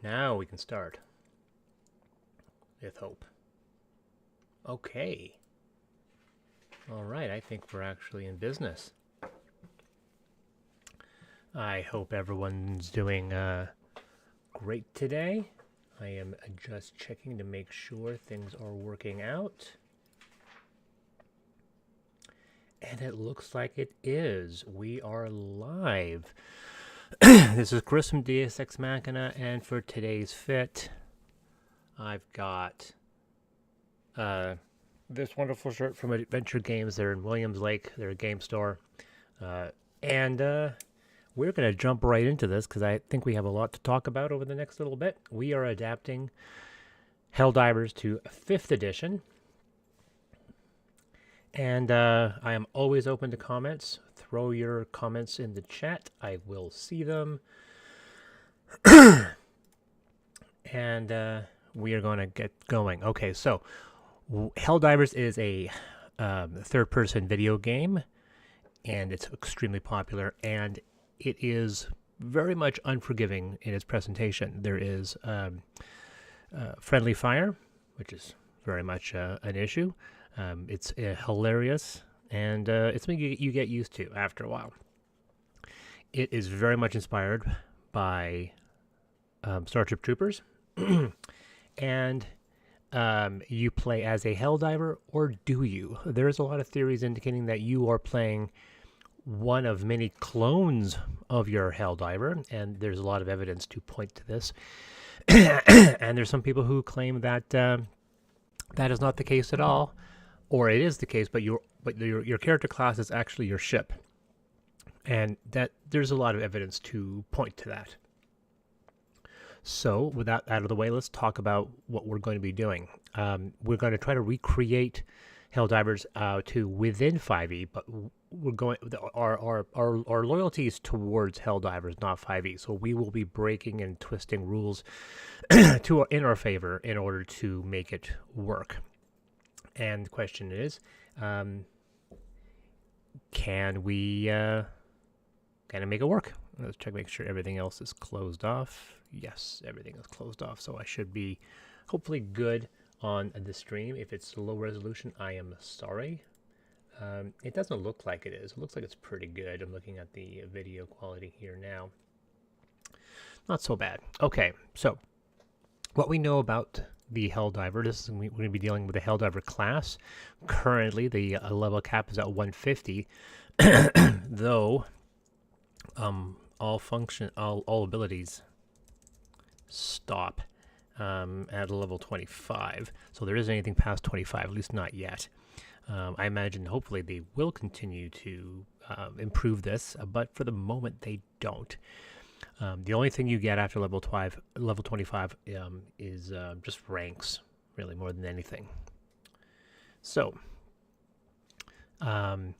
Now we can start. With hope. Okay. All right, I think we're actually in business. I hope everyone's doing great today. I am just checking to make sure things are working out. And it looks like it is. We are live. This is Chris from Deus Ex Machina, and for today's fit, I've got this wonderful shirt from Adventure Games. They're in Williams Lake. They're a game store. And we're going to jump right into this because I think we have a lot to talk about over the next little bit. We are adapting Helldivers to 5th edition. And I am always open to comments. Throw your comments in the chat. I will see them. And we are going to get going. Okay, so Helldivers is a third-person video game, and it's extremely popular, and it is very much unforgiving in its presentation. There is friendly fire, which is very much an issue. It's hilarious, and it's something you get used to after a while. It is very much inspired by Starship Troopers, and you play as a Helldiver, or do you? There's a lot of theories indicating that you are playing one of many clones of your Helldiver, and there's a lot of evidence to point to this. And there's some people who claim that that is not the case at all. Or it is the case, but your character class is actually your ship, and that there's a lot of evidence to point to that. So, with that out of the way, let's talk about what we're going to be doing. We're going to try to recreate Helldivers to within 5e, but we're going our loyalty is towards Helldivers, not 5e. So we will be breaking and twisting rules in our favor in order to make it work. And the question is, can we kind of make it work? Let's check, make sure everything else is closed off. Yes, everything is closed off. So I should be hopefully good on the stream. If it's low resolution, I am sorry. It doesn't look like it is. It looks like it's pretty good. I'm looking at the video quality here now. Not so bad. Okay, so what we know about the Helldiver. We're going to be dealing with the Helldiver class. Currently, the level cap is at 150, though all abilities stop at level 25. So there isn't anything past 25, at least not yet. I imagine hopefully they will continue to improve this, but for the moment they don't. The only thing you get after level 25 is just ranks, really, more than anything. So, and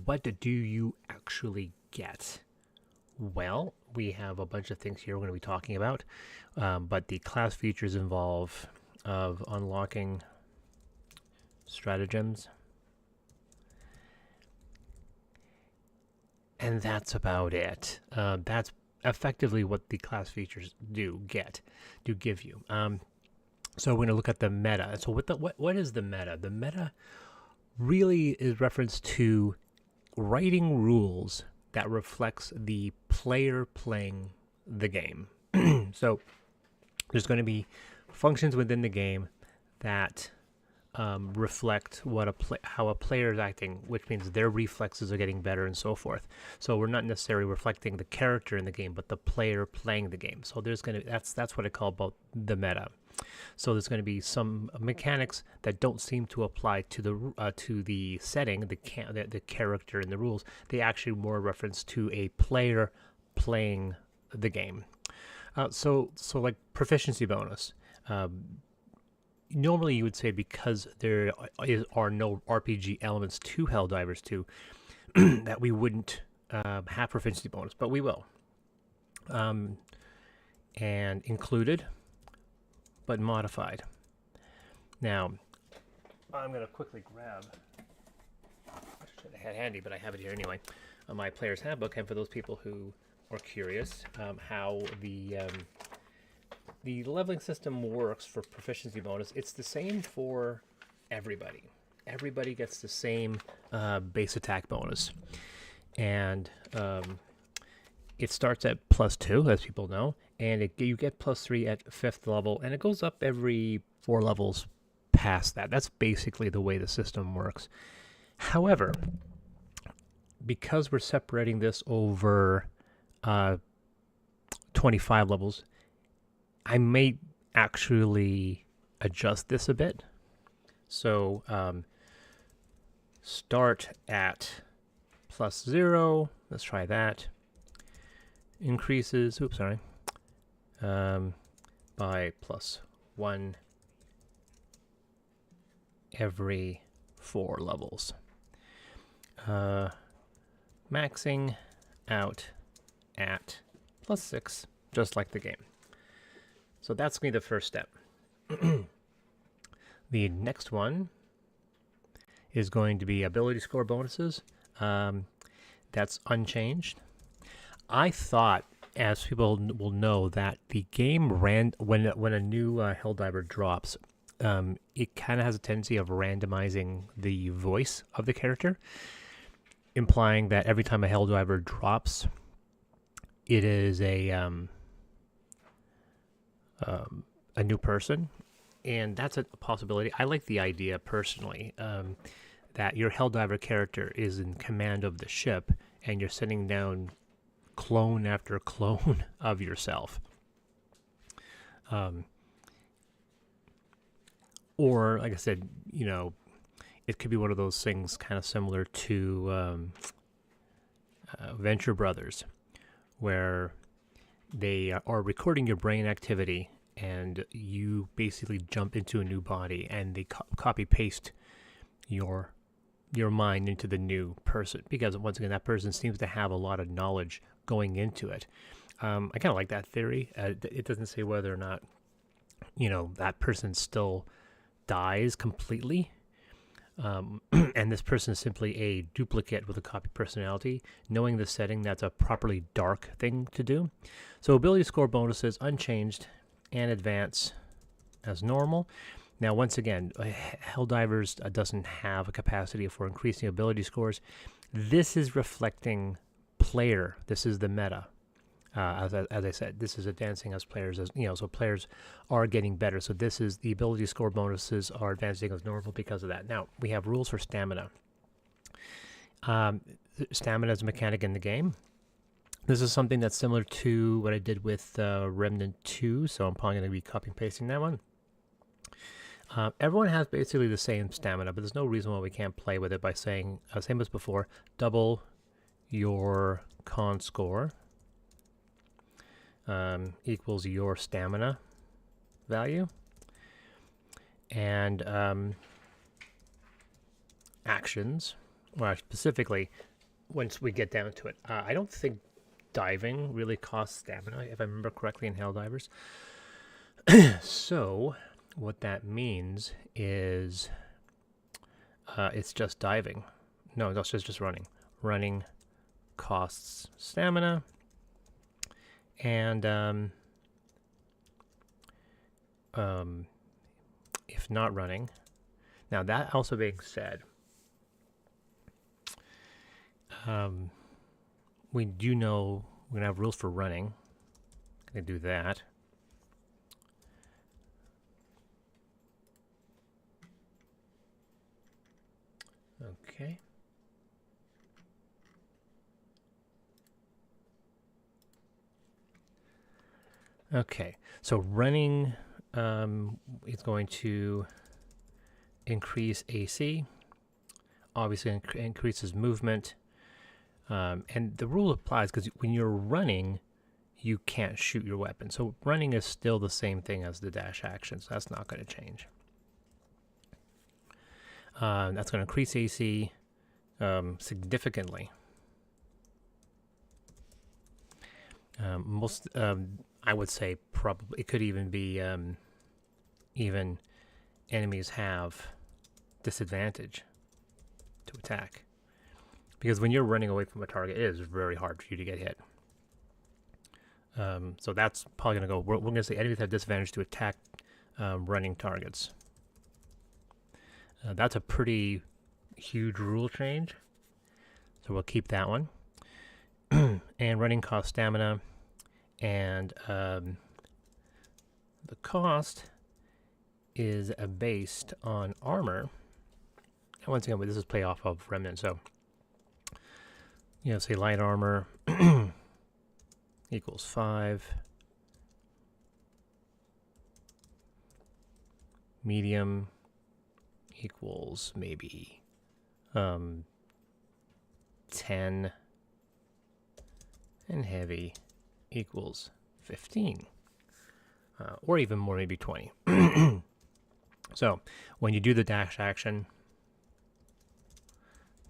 what do you actually get? Well, we have a bunch of things here we're going to be talking about, but the class features involve of unlocking stratagems, and that's about it. That's effectively what the class features do give you. So we're going to look at the meta. So what is the meta? The meta really is reference to writing rules that reflects the player playing the game. So there's going to be functions within the game that reflect how a player is acting, which means their reflexes are getting better and so forth. So we're not necessarily reflecting the character in the game, but the player playing the game. So there's going to that's what I call about the meta. So there's going to be some mechanics that don't seem to apply to the setting, the character and the rules. They actually more reference to a player playing the game. So like proficiency bonus. Normally you would say because there are no RPG elements to Helldivers 2 that we wouldn't have proficiency bonus, but we will. And included, but modified. Now, I'm going to quickly grab, I should have had handy, but I have it here anyway, my player's handbook, and for those people who are curious how the the leveling system works for proficiency bonus. It's the same for everybody. Everybody gets the same base attack bonus. And it starts at +2, as people know, and you get +3 at 5th level, and it goes up every 4 levels past that. That's basically the way the system works. However, because we're separating this over 25 levels, I may actually adjust this a bit. So start at +0. Let's try that. Increases, oops, sorry, by +1 every 4 levels. Maxing out at +6, just like the game. So that's going to be the first step. The next one is going to be ability score bonuses. That's unchanged. I thought, as people will know, that the game when a new Helldiver drops, it kind of has a tendency of randomizing the voice of the character, implying that every time a Helldiver drops, it is a new person, and that's a possibility. I like the idea personally, that your Helldiver character is in command of the ship, and you're sending down clone after clone of yourself. Or, like I said, you know, it could be one of those things kind of similar to Venture Brothers, where they are recording your brain activity, and you basically jump into a new body, and they copy-paste your mind into the new person, because once again, that person seems to have a lot of knowledge going into it. I kind of like that theory. It doesn't say whether or not, you know, that person still dies completely, and this person is simply a duplicate with a copy personality. Knowing the setting, that's a properly dark thing to do. So ability score bonuses unchanged, and advance as normal. Now, once again, Helldivers doesn't have a capacity for increasing ability scores. This is reflecting player. This is the meta. As I said, this is advancing as players, as you know. So players are getting better. So this is the ability score bonuses are advancing as normal because of that. Now we have rules for stamina. Stamina is a mechanic in the game. This is something that's similar to what I did with Remnant 2. So I'm probably going to be copy and pasting that one. Everyone has basically the same stamina, but there's no reason why we can't play with it by saying, same as before, double your con score equals your stamina value. And actions, well, specifically, once we get down to it, I don't think diving really costs stamina, if I remember correctly, in Helldivers. So what that means is it's just diving. No, that's just running. Running costs stamina, and if not running. Now, that also being said, we do know we're gonna have rules for running. Gonna do that. Okay. Okay, so running is going to increase AC, obviously increases movement, and the rule applies because when you're running, you can't shoot your weapon. So running is still the same thing as the dash action, so that's not going to change. That's going to increase AC significantly. I would say probably it could even be even enemies have disadvantage to attack, because when you're running away from a target, it is very hard for you to get hit. So that's probably going to go. We're going to say enemies have disadvantage to attack running targets. That's a pretty huge rule change. So we'll keep that one. And running cost stamina. And the cost is based on armor. And once again, this is play off of Remnant. So, say light armor equals 5. Medium equals maybe 10. And heavy equals 15. Or even more, maybe 20. So, when you do the dash action,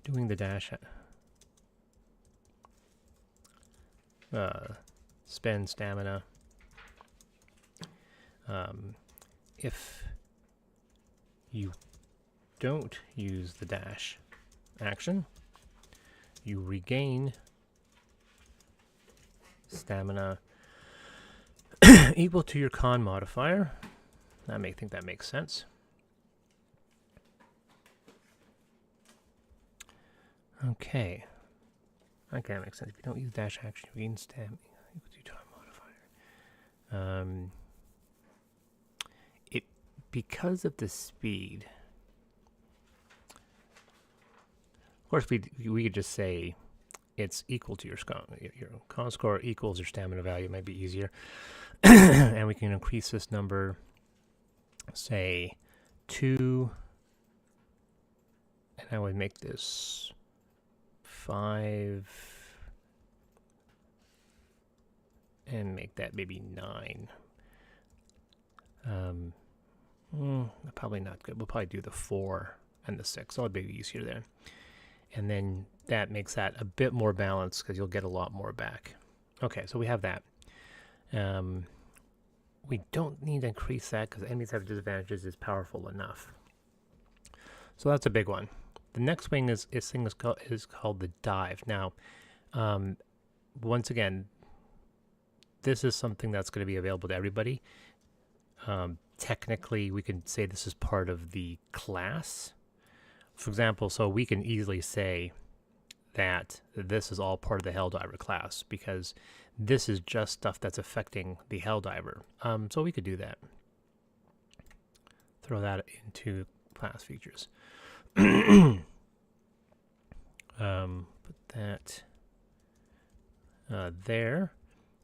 doing the dash spend stamina. If you don't use the dash action, you regain stamina equal to your con modifier. I think that makes sense. Okay. Okay, that makes sense. If you don't use dash action, you gain stamina equal to your con modifier. Because of the speed. Of course, we could just say it's equal to your con score equals your stamina value. It might be easier. And we can increase this number, say 2, and I would make this 5, and make that maybe 9. Probably not good. We'll probably do the 4 and the 6. So it'll be easier there. And then that makes that a bit more balanced because you'll get a lot more back. Okay, so we have that. We don't need to increase that because enemies have disadvantages is powerful enough. So that's a big one. The next thing is called the dive. Now, once again, this is something that's going to be available to everybody. Technically, we can say this is part of the class. For example, so we can easily say that this is all part of the Helldiver class because this is just stuff that's affecting the Helldiver. So we could do that. Throw that into class features. Put that there,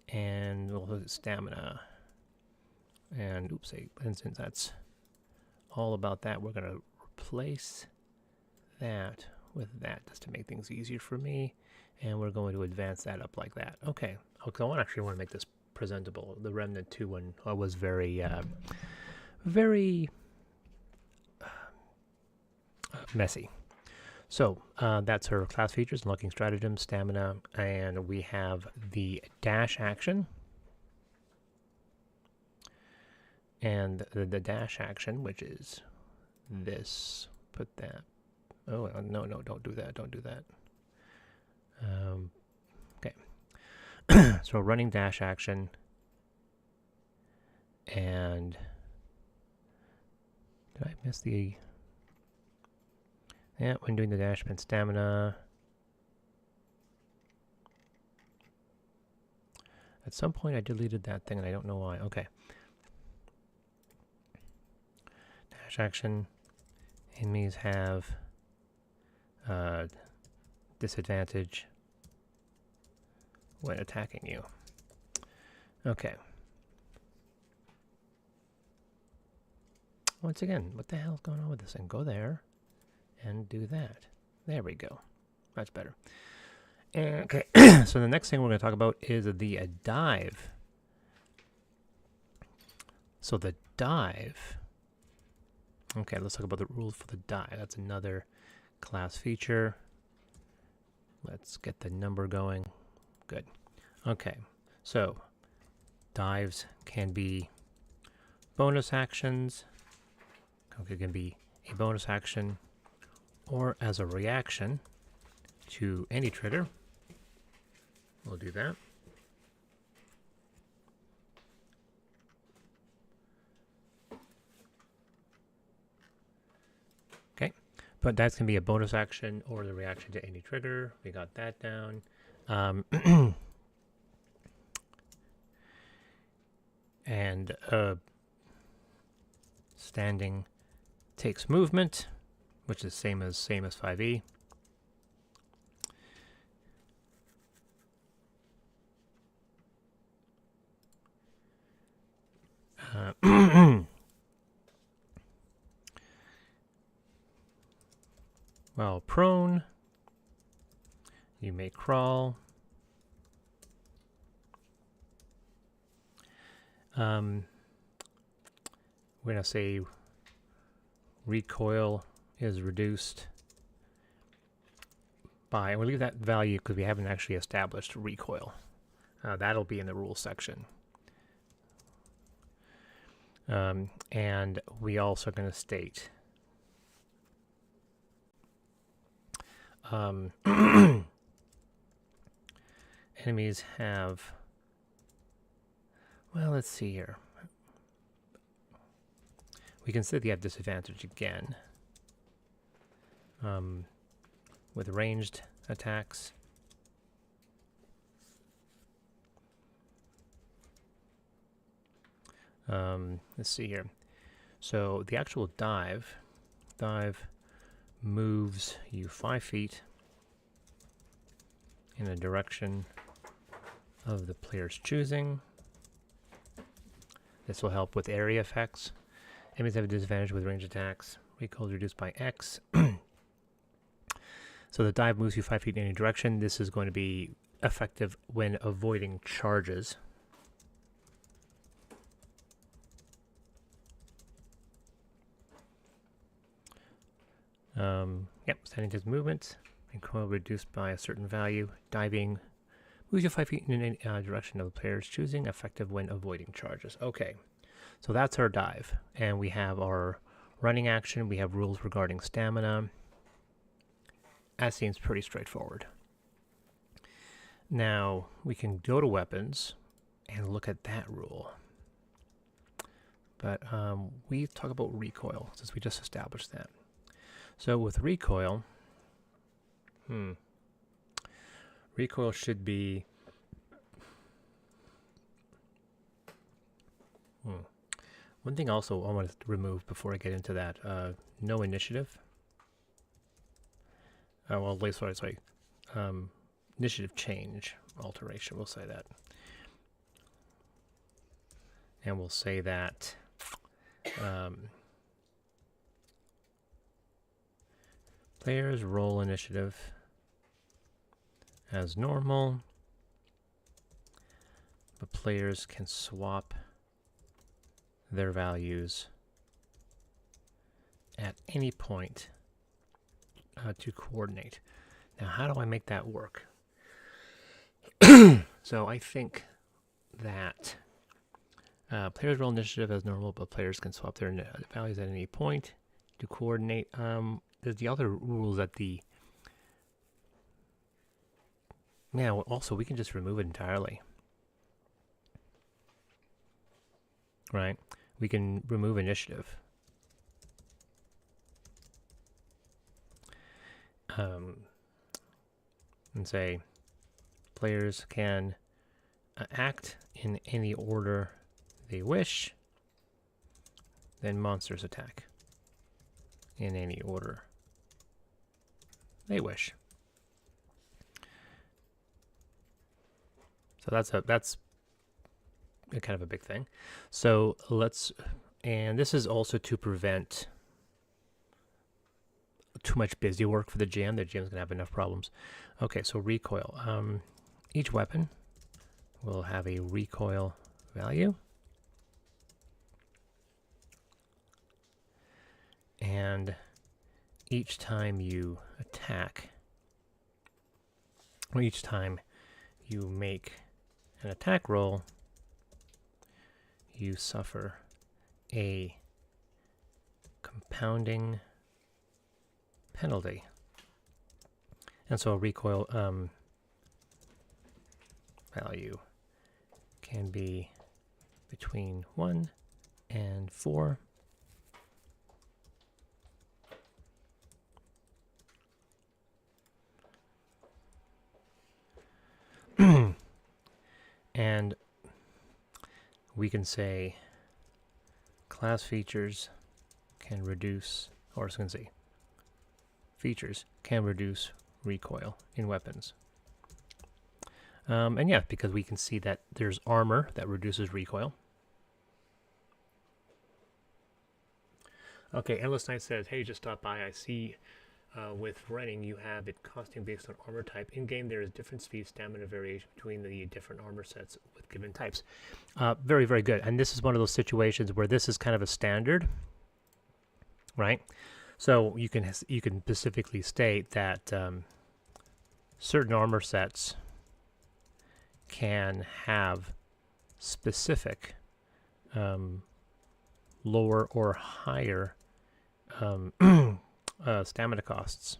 and we'll put stamina. And oops, and since that's all about that, we're going to replace that with that just to make things easier for me. And we're going to advance that up like that. Okay. Okay, I actually want to make this presentable. The Remnant 2 one was very messy. So that's her class features: unlocking stratagem, stamina, and we have the dash action. And the dash action, which is this, put that. Oh, no, don't do that. Don't do that. Okay. So running dash action. And did I miss the... Yeah, when doing the dash, spend stamina. At some point I deleted that thing and I don't know why. Okay. Dash action. Enemies have disadvantage when attacking you. Okay. Once again, what the hell's going on with this thing? Go there and do that. There we go. That's better. Okay, so the next thing we're going to talk about is the dive. So the dive. Okay, let's talk about the rules for the dive. That's another class feature. Let's get the number going. Good. Okay, so dives can be bonus actions. Okay, it can be a bonus action or as a reaction to any trigger. We'll do that. but that's going to be a bonus action or the reaction to any trigger. We got that down. And standing takes movement, which is same as 5e. While prone, you may crawl. We're going to say recoil is reduced by, and we'll leave that value because we haven't actually established recoil. That'll be in the rules section. And we also are going to state enemies have, well, let's see here. We can say they have disadvantage again with ranged attacks. Let's see here. So the actual dive moves you 5 feet in a direction of the player's choosing. This will help with area effects. Enemies have a disadvantage with range attacks. Recoil is reduced by X. So the dive moves you 5 feet in any direction. This is going to be effective when avoiding charges. Yep, standing takes movement. Recoil reduced by a certain value. Diving moves you 5 feet in any direction of the player's choosing, effective when avoiding charges. Okay, so that's our dive. And we have our running action. We have rules regarding stamina. That seems pretty straightforward. Now, we can go to weapons and look at that rule. But we talk about recoil, since we just established that. So with recoil, recoil should be one thing also I want to remove before I get into that, no initiative. Well, sorry, initiative change, alteration, we'll say that. And we'll say that players roll initiative as normal, but players can swap their values at any point to coordinate. Now, how do I make that work? So I think that players roll initiative as normal, but players can swap their values at any point to coordinate. There's the other rules that the... Yeah, well, also we can just remove it entirely. Right? We can remove initiative. And say players can act in any order they wish, then monsters attack in any order they wish. So that's a kind of a big thing. So and this is also to prevent too much busy work for the GM. The GM's gonna have enough problems. Okay, so recoil. Each weapon will have a recoil value. And each time you attack, or each time you make an attack roll, you suffer a compounding penalty. And so a recoil value can be between 1 and 4. And we can say class features can reduce, or it's going to say features can reduce recoil in weapons. And yeah, because we can see that there's armor that reduces recoil. Okay, Endless Knight says, hey, just stop by. I see with running you have it costing based on armor type. In game there is different speed, stamina variation between the different armor sets with given types. Very, very good. And this is one of those situations where this is kind of a standard, right? So you can specifically state that certain armor sets can have specific lower or higher stamina costs,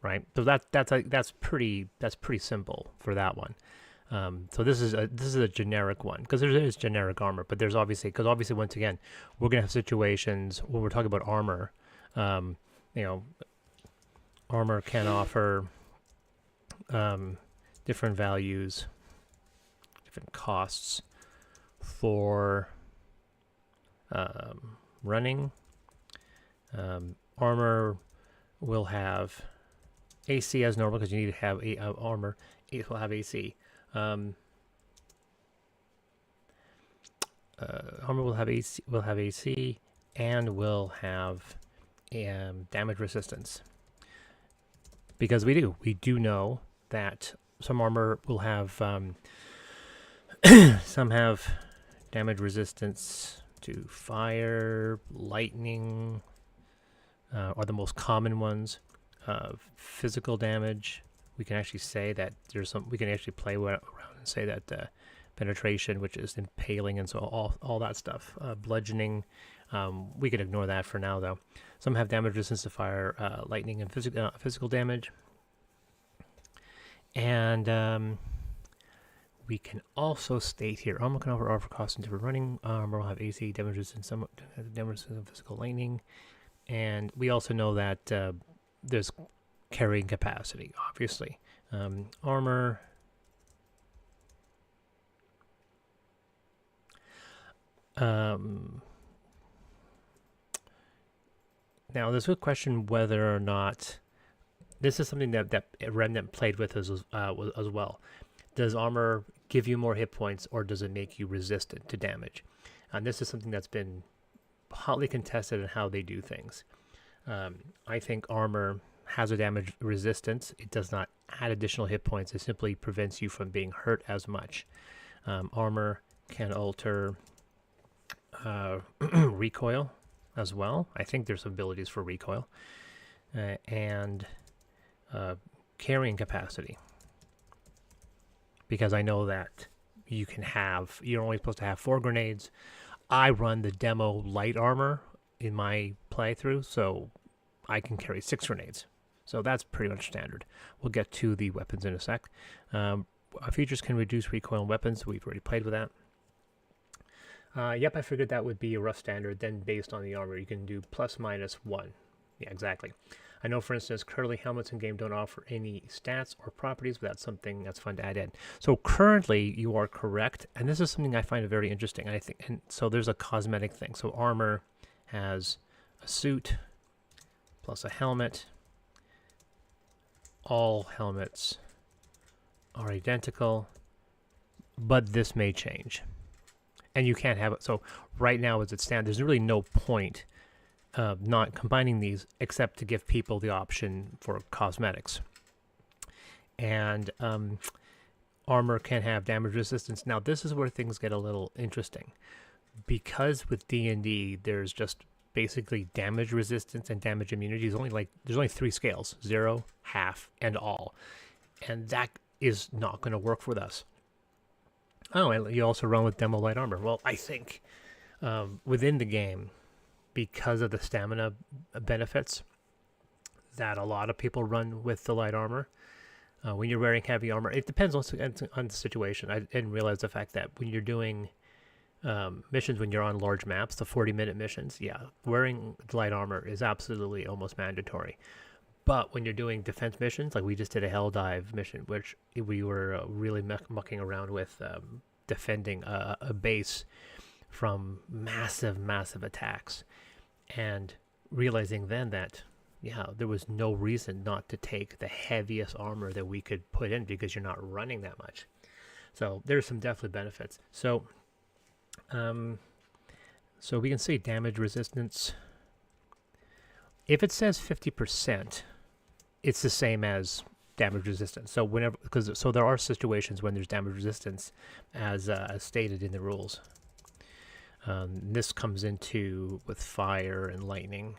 right? So that's pretty simple for that one. So this is a generic one because there is generic armor, but there's obviously once again we're gonna have situations when we're talking about armor. Armor can offer different values, different costs for running. Armor will have AC as normal because you need to have armor. It will have AC. Armor will have AC, and will have damage resistance. Because we do know that some armor will have some have damage resistance to fire, lightning, are the most common ones. Physical damage, we can actually say that there's some. We can actually play around and say that penetration, which is impaling, and so all that stuff. Bludgeoning, we can ignore that for now, though. Some have damage resistance to fire, lightning, and physical damage. And we can also state here, armor can offer costs in different running. Armor will have AC, damage resistance, some damage resistance, physical lightning. And we also know that there's carrying capacity, obviously. Armor. Now, there's a question whether or not this is something that Remnant played with as well. Does armor give you more hit points, or does it make you resistant to damage? And this is something that's been hotly contested in how they do things. I think armor has a damage resistance. It does not add additional hit points. It simply prevents you from being hurt as much. Armor can alter recoil as well. I think there's abilities for recoil. And carrying capacity. Because I know that you're only supposed to have 4 grenades. I run the demo light armor in my playthrough, so I can carry 6 grenades. So that's pretty much standard. We'll get to the weapons in a sec. Features can reduce recoil in weapons. We've already played with that. Yep, I figured that would be a rough standard. Then based on the armor, you can do plus minus 1. Yeah, exactly. I know, for instance, currently helmets in game don't offer any stats or properties, but that's something that's fun to add in. So currently, you are correct, and this is something I find very interesting. And so there's a cosmetic thing. So armor has a suit plus a helmet. All helmets are identical, but this may change, and you can't have it. So right now, as it stands, there's really no point not combining these except to give people the option for cosmetics. And armor can have damage resistance. Now this is where things get a little interesting, because with D&D there's just basically damage resistance and damage immunity. There's only 3 scales: 0, half, and all, and that is not going to work with us. Oh, and you also run with demo light armor. Well, I think within the game, because of the stamina benefits, that a lot of people run with the light armor. When you're wearing heavy armor, it depends on the situation. I didn't realize the fact that when you're doing missions, when you're on large maps, the 40-minute missions, yeah, wearing the light armor is absolutely almost mandatory. But when you're doing defense missions, like we just did a Helldive mission, which we were really mucking around with defending a base from massive attacks, and realizing then that, yeah, there was no reason not to take the heaviest armor that we could put in because you're not running that much. So there's some definitely benefits. So, so we can see damage resistance. If it says 50%, it's the same as damage resistance. So whenever, so there are situations when there's damage resistance, as stated in the rules. This comes into with fire and lightning.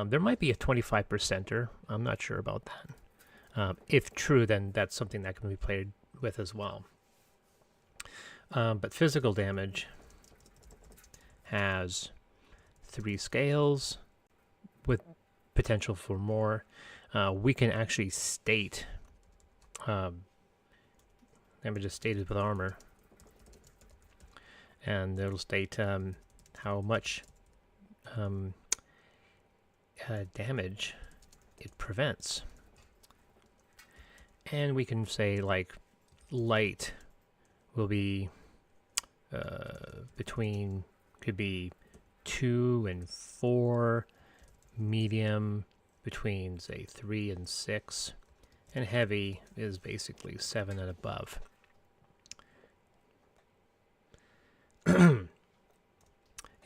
There might be a 25%er. I'm not sure about that. If true, then that's something that can be played with as well. But physical damage has 3 scales with potential for more. We can actually state damage is stated with armor, and it'll state how much damage it prevents. And we can say, like, light will be between, could be 2 and 4, medium between, say, 3 and 6, and heavy is basically 7 and above.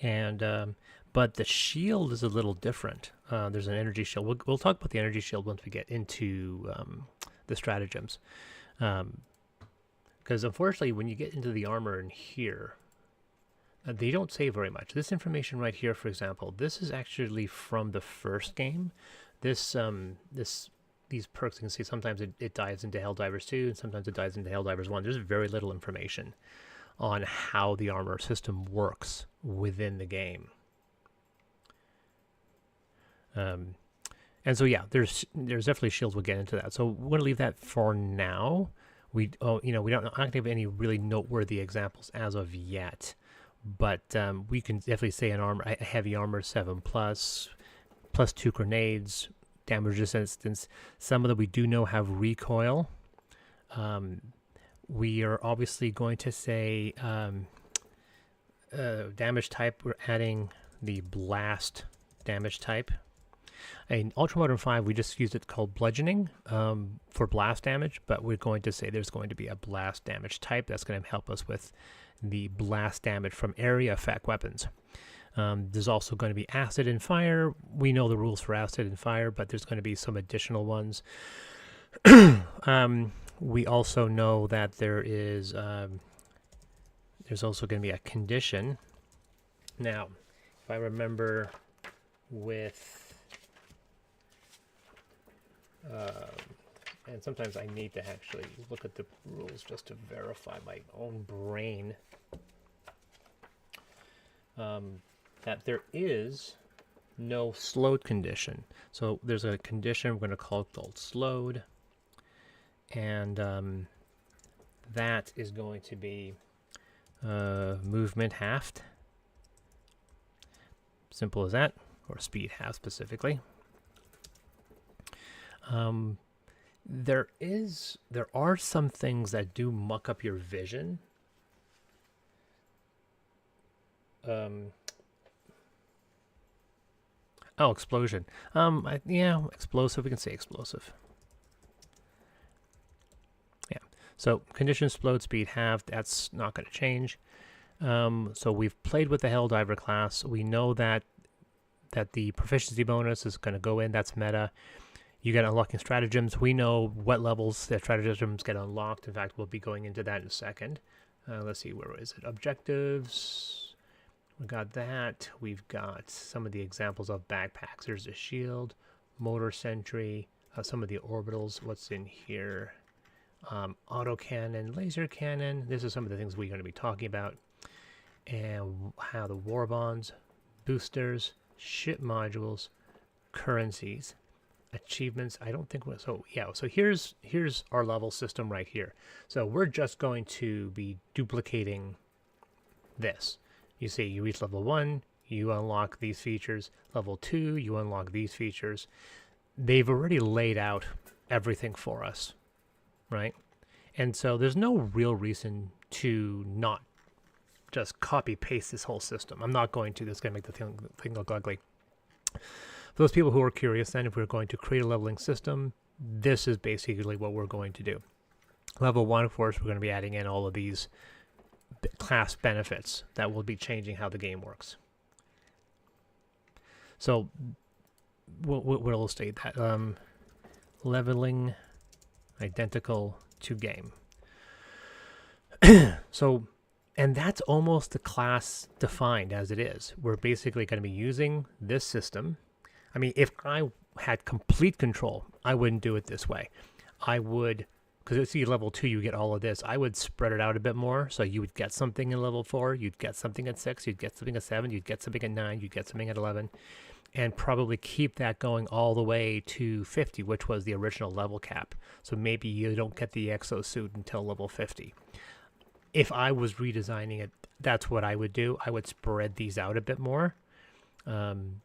And but the shield is a little different. There's an energy shield. We'll talk about the energy shield once we get into the stratagems, because unfortunately, when you get into the armor in here, they don't say very much. This information right here, for example, this is actually from the first game. These perks, you can see sometimes it dives into Helldivers2 and sometimes it dives into Helldivers 1. There's very little information on how the armor system works within the game. And so yeah, there's definitely shields. We'll get into that. So we're gonna leave that for now. We don't have any really noteworthy examples as of yet, but we can definitely say a heavy armor 7+, plus 2 grenades, damage resistance. Some of them we do know have recoil. We are obviously going to say damage type. We're adding the blast damage type. In Ultramodern 5, we just used it called bludgeoning for blast damage, but we're going to say there's going to be a blast damage type that's going to help us with the blast damage from area effect weapons. There's also going to be acid and fire. We know the rules for acid and fire, but there's going to be some additional ones. We also know that there's also going to be a condition. Now, if I remember with... and sometimes I need to actually look at the rules just to verify my own brain. That there is no slowed condition. So there's a condition we're going to call slowed, and that is going to be movement halved. Simple as that, or speed halved specifically. There are some things that do muck up your vision. Oh, explosion. Yeah, explosive. We can say explosive. Yeah. So condition explode, speed halved. That's not going to change. So we've played with the Helldiver class. We know that the proficiency bonus is going to go in. That's meta. You get unlocking stratagems. We know what levels the stratagems get unlocked. In fact, we'll be going into that in a second. Let's see, where is it? Objectives. We got that. We've got some of the examples of backpacks. There's a shield, motor sentry, some of the orbitals. What's in here? Auto cannon, laser cannon. This is some of the things we're going to be talking about. And how the war bonds, boosters, ship modules, currencies, achievements. I don't think so. Yeah, so here's our level system right here. So we're just going to be duplicating this. You see, you reach level 1, you unlock these features. Level 2, you unlock these features. they've already laid out everything for us, right? And so there's no real reason to not just copy paste this whole system. I'm not going to. That's going to make the thing look ugly. For those people who are curious, then, if we're going to create a leveling system, this is basically what we're going to do. Level 1, of course, we're going to be adding in all of these class benefits that will be changing how the game works. So we'll illustrate that. Leveling identical to game. So, and that's almost the class defined as it is. We're basically going to be using this system. I mean, if I had complete control, I wouldn't do it this way. I would, because it's level 2, you get all of this. I would spread it out a bit more. So you would get something in level 4, you'd get something at 6, you'd get something at 7, you'd get something at 9, you'd get something at 11, and probably keep that going all the way to 50, which was the original level cap. So maybe you don't get the exosuit until level 50. If I was redesigning it, that's what I would do. I would spread these out a bit more,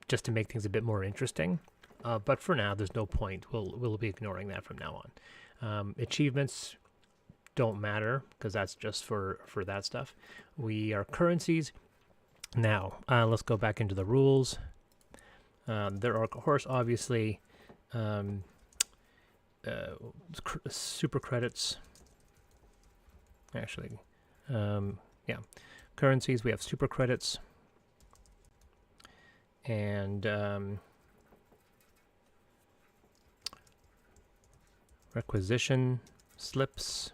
just to make things a bit more interesting. But for now, there's no point. We'll be ignoring that from now on. Achievements don't matter because that's just for that stuff. We are currencies. Now, let's go back into the rules. There are, of course, obviously, super credits. Actually, yeah, currencies. We have super credits and requisition slips,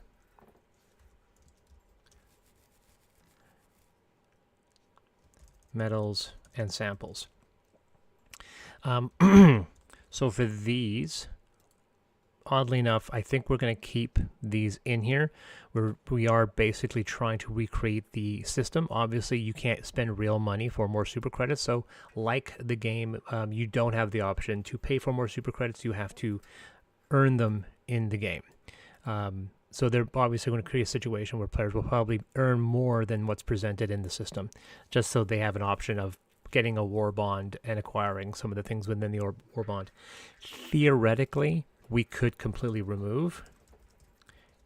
medals, and samples. So for these, oddly enough, I think we're going to keep these in here. We are basically trying to recreate the system. Obviously, you can't spend real money for more super credits. So like the game, you don't have the option to pay for more super credits. You have to earn them in the game. So they're obviously going to create a situation where players will probably earn more than what's presented in the system, just so they have an option of getting a war bond and acquiring some of the things within the war bond. Theoretically, we could completely remove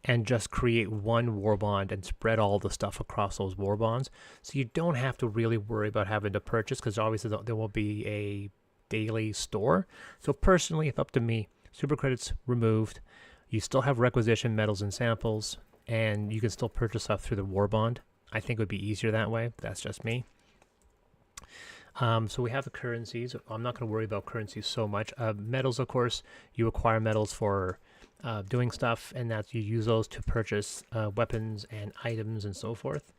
and just create one war bond and spread all the stuff across those war bonds. So you don't have to really worry about having to purchase, because obviously there will be a daily store. So personally, if up to me, super credits removed. You still have requisition, medals, and samples, and you can still purchase stuff through the war bond. I think it would be easier that way. That's just me. So we have the currencies. I'm not going to worry about currencies so much. Medals, of course, you acquire medals for doing stuff, and that you use those to purchase weapons and items and so forth.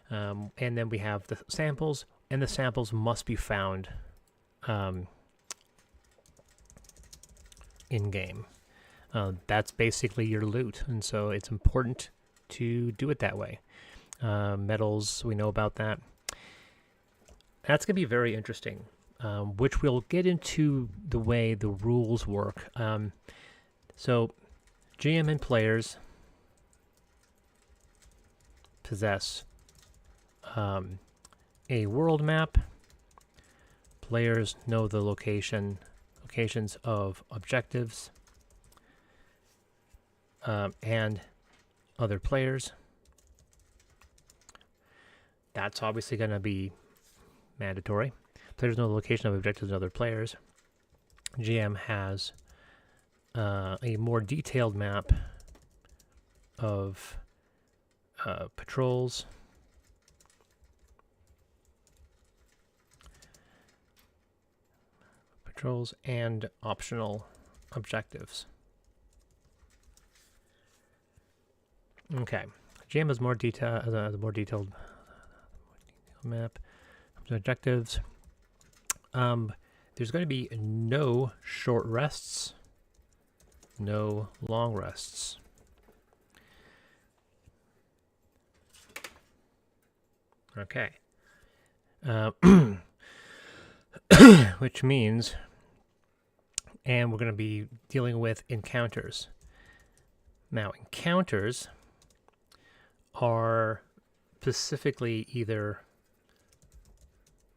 And then we have the samples, and the samples must be found in-game. That's basically your loot, and so it's important to do it that way. Medals, we know about that. That's going to be very interesting, which we'll get into the way the rules work. So GM and players possess a world map. Players know the locations of objectives and other players. That's obviously going to be mandatory. Players know the location of objectives and other players. GM has a more detailed map of patrols, and optional objectives. Okay, GM has more detailed map. Objectives. There's going to be no short rests, no long rests. Okay. Which means, and we're going to be dealing with encounters. Now, encounters are specifically either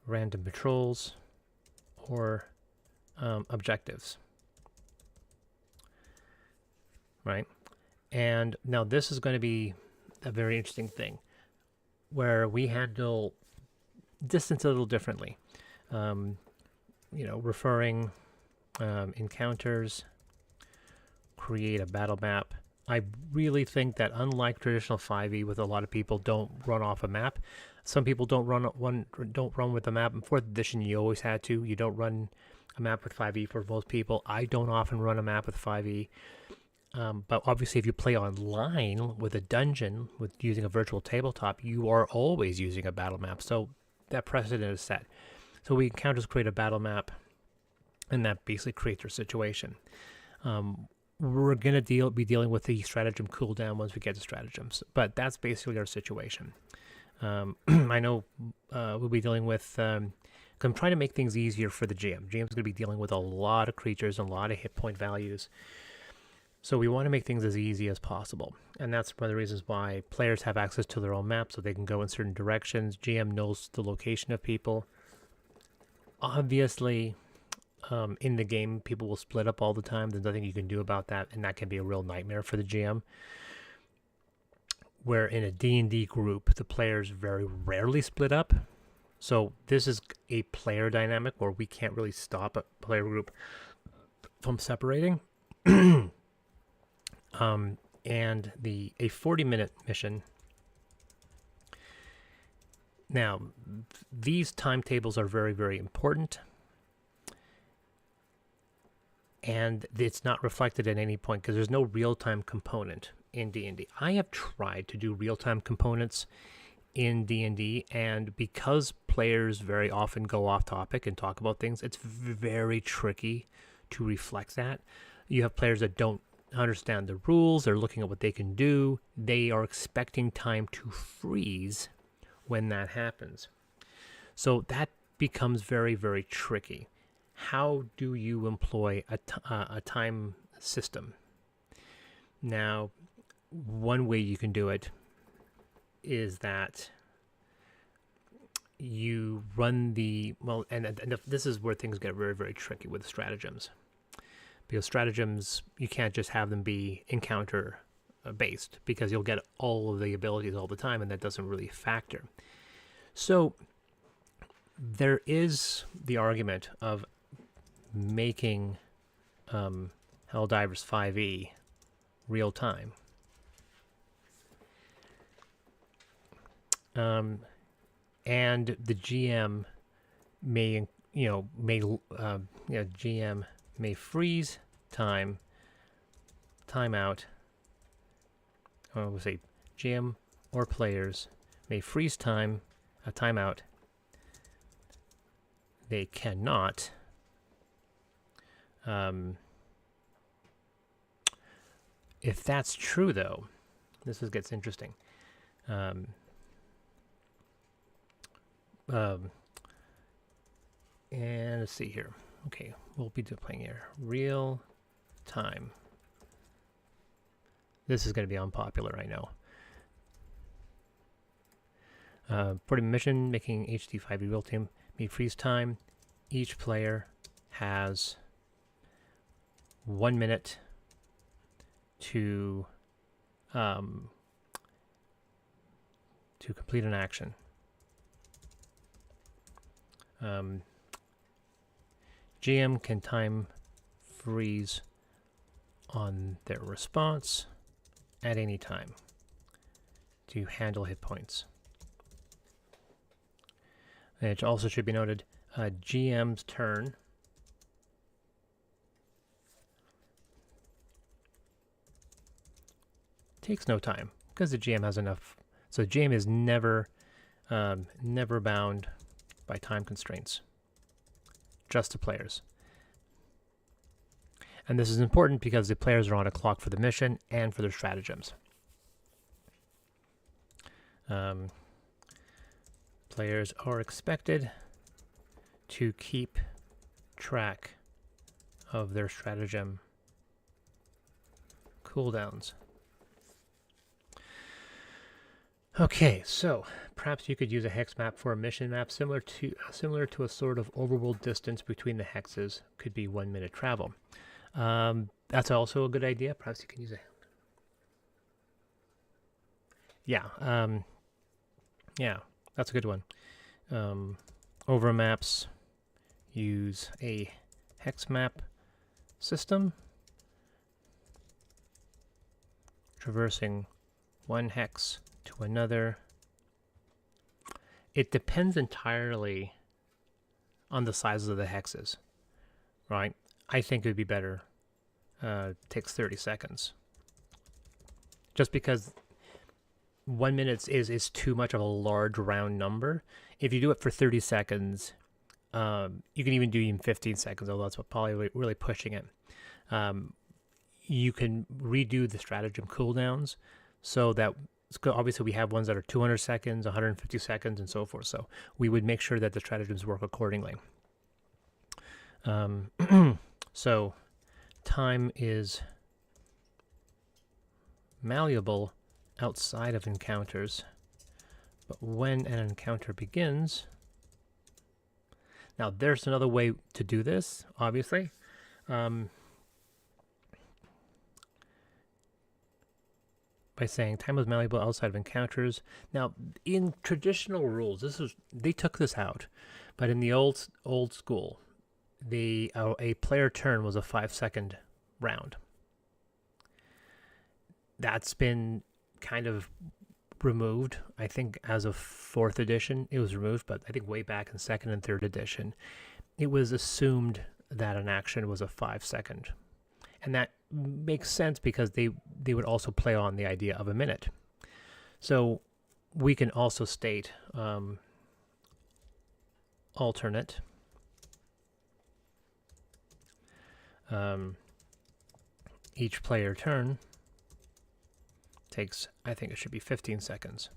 random patrols or objectives. right? And now this is going to be a very interesting thing where we handle distance a little differently. Referring encounters, create a battle map. I really think that unlike traditional 5e, with a lot of people don't run off a map. Some people don't run with a map. In 4th edition, you always had to. You don't run a map with 5e for most people. I don't often run a map with 5e. But obviously, if you play online with a dungeon, with using a virtual tabletop, you are always using a battle map. So that precedent is set. So we encounters create a battle map, and that basically creates our situation. We're going to be dealing with the stratagem cooldown once we get to stratagems, but that's basically our situation. I know we'll be dealing with... I'm trying to make things easier for the GM. GM's going to be dealing with a lot of creatures and a lot of hit point values. So we want to make things as easy as possible. And that's one of the reasons why players have access to their own map so they can go in certain directions. GM knows the location of people. Obviously, in the game, people will split up all the time. There's nothing you can do about that, and that can be a real nightmare for the GM. Where in a D&D group, the players very rarely split up. So this is a player dynamic where we can't really stop a player group from separating. And a 40-minute mission. Now, these timetables are very, very important. And it's not reflected at any point because there's no real-time component in D&D. I have tried to do real-time components in D&D, and because players very often go off topic and talk about things, it's very tricky to reflect that. You have players that don't understand the rules, they're looking at what they can do, they are expecting time to freeze when that happens. So that becomes very, very tricky. How do you employ a time system? Now, one way you can do it is that you run and this is where things get very, very tricky with stratagems. Because stratagems, you can't just have them be encounter based, because you'll get all of the abilities all the time, and that doesn't really factor. So there is the argument of making Helldivers 5e real time. And the GM GM may freeze timeout. We'll say GM or players may freeze a timeout. They cannot if that's true, though, gets interesting. And let's see here. Okay, we'll be playing here. Real time. This is going to be unpopular, I know. For the mission, making HD5e real time may freeze time. Each player has 1 minute to complete an action. GM can time freeze on their response at any time to handle hit points. And it also should be noted, GM's turn takes no time because the GM has enough. So GM is never bound by time constraints, just the players. And this is important because the players are on a clock for the mission and for their stratagems. Players are expected to keep track of their stratagem cooldowns. Okay, so perhaps you could use a hex map for a mission map similar to a sort of overworld distance between the hexes. Could be 1 minute travel. That's also a good idea. Perhaps you can use a yeah, yeah, that's a good one. Overmaps use a hex map system, traversing one hex to another. It depends entirely on the sizes of the hexes, right? I think it would be better. Takes 30 seconds. Just because 1 minute is too much of a large round number. If you do it for 30 seconds, you can even do in 15 seconds, although that's probably really pushing it. You can redo the stratagem cooldowns so that obviously we have ones that are 200 seconds, 150 seconds, and so forth. So we would make sure that the stratagems work accordingly. So time is malleable outside of encounters, but when an encounter begins... Now, there's another way to do this, obviously. By saying time is malleable outside of encounters. Now, in traditional rules, they took this out, but in the old school, a player turn was a 5-second round. That's been kind of removed. I think as of 4th edition it was removed, but I think way back in 2nd and 3rd edition it was assumed that an action was a 5-second, and that makes sense because they would also play on the idea of a minute. So we can also state alternate each player turn takes, I think it should be 15 seconds.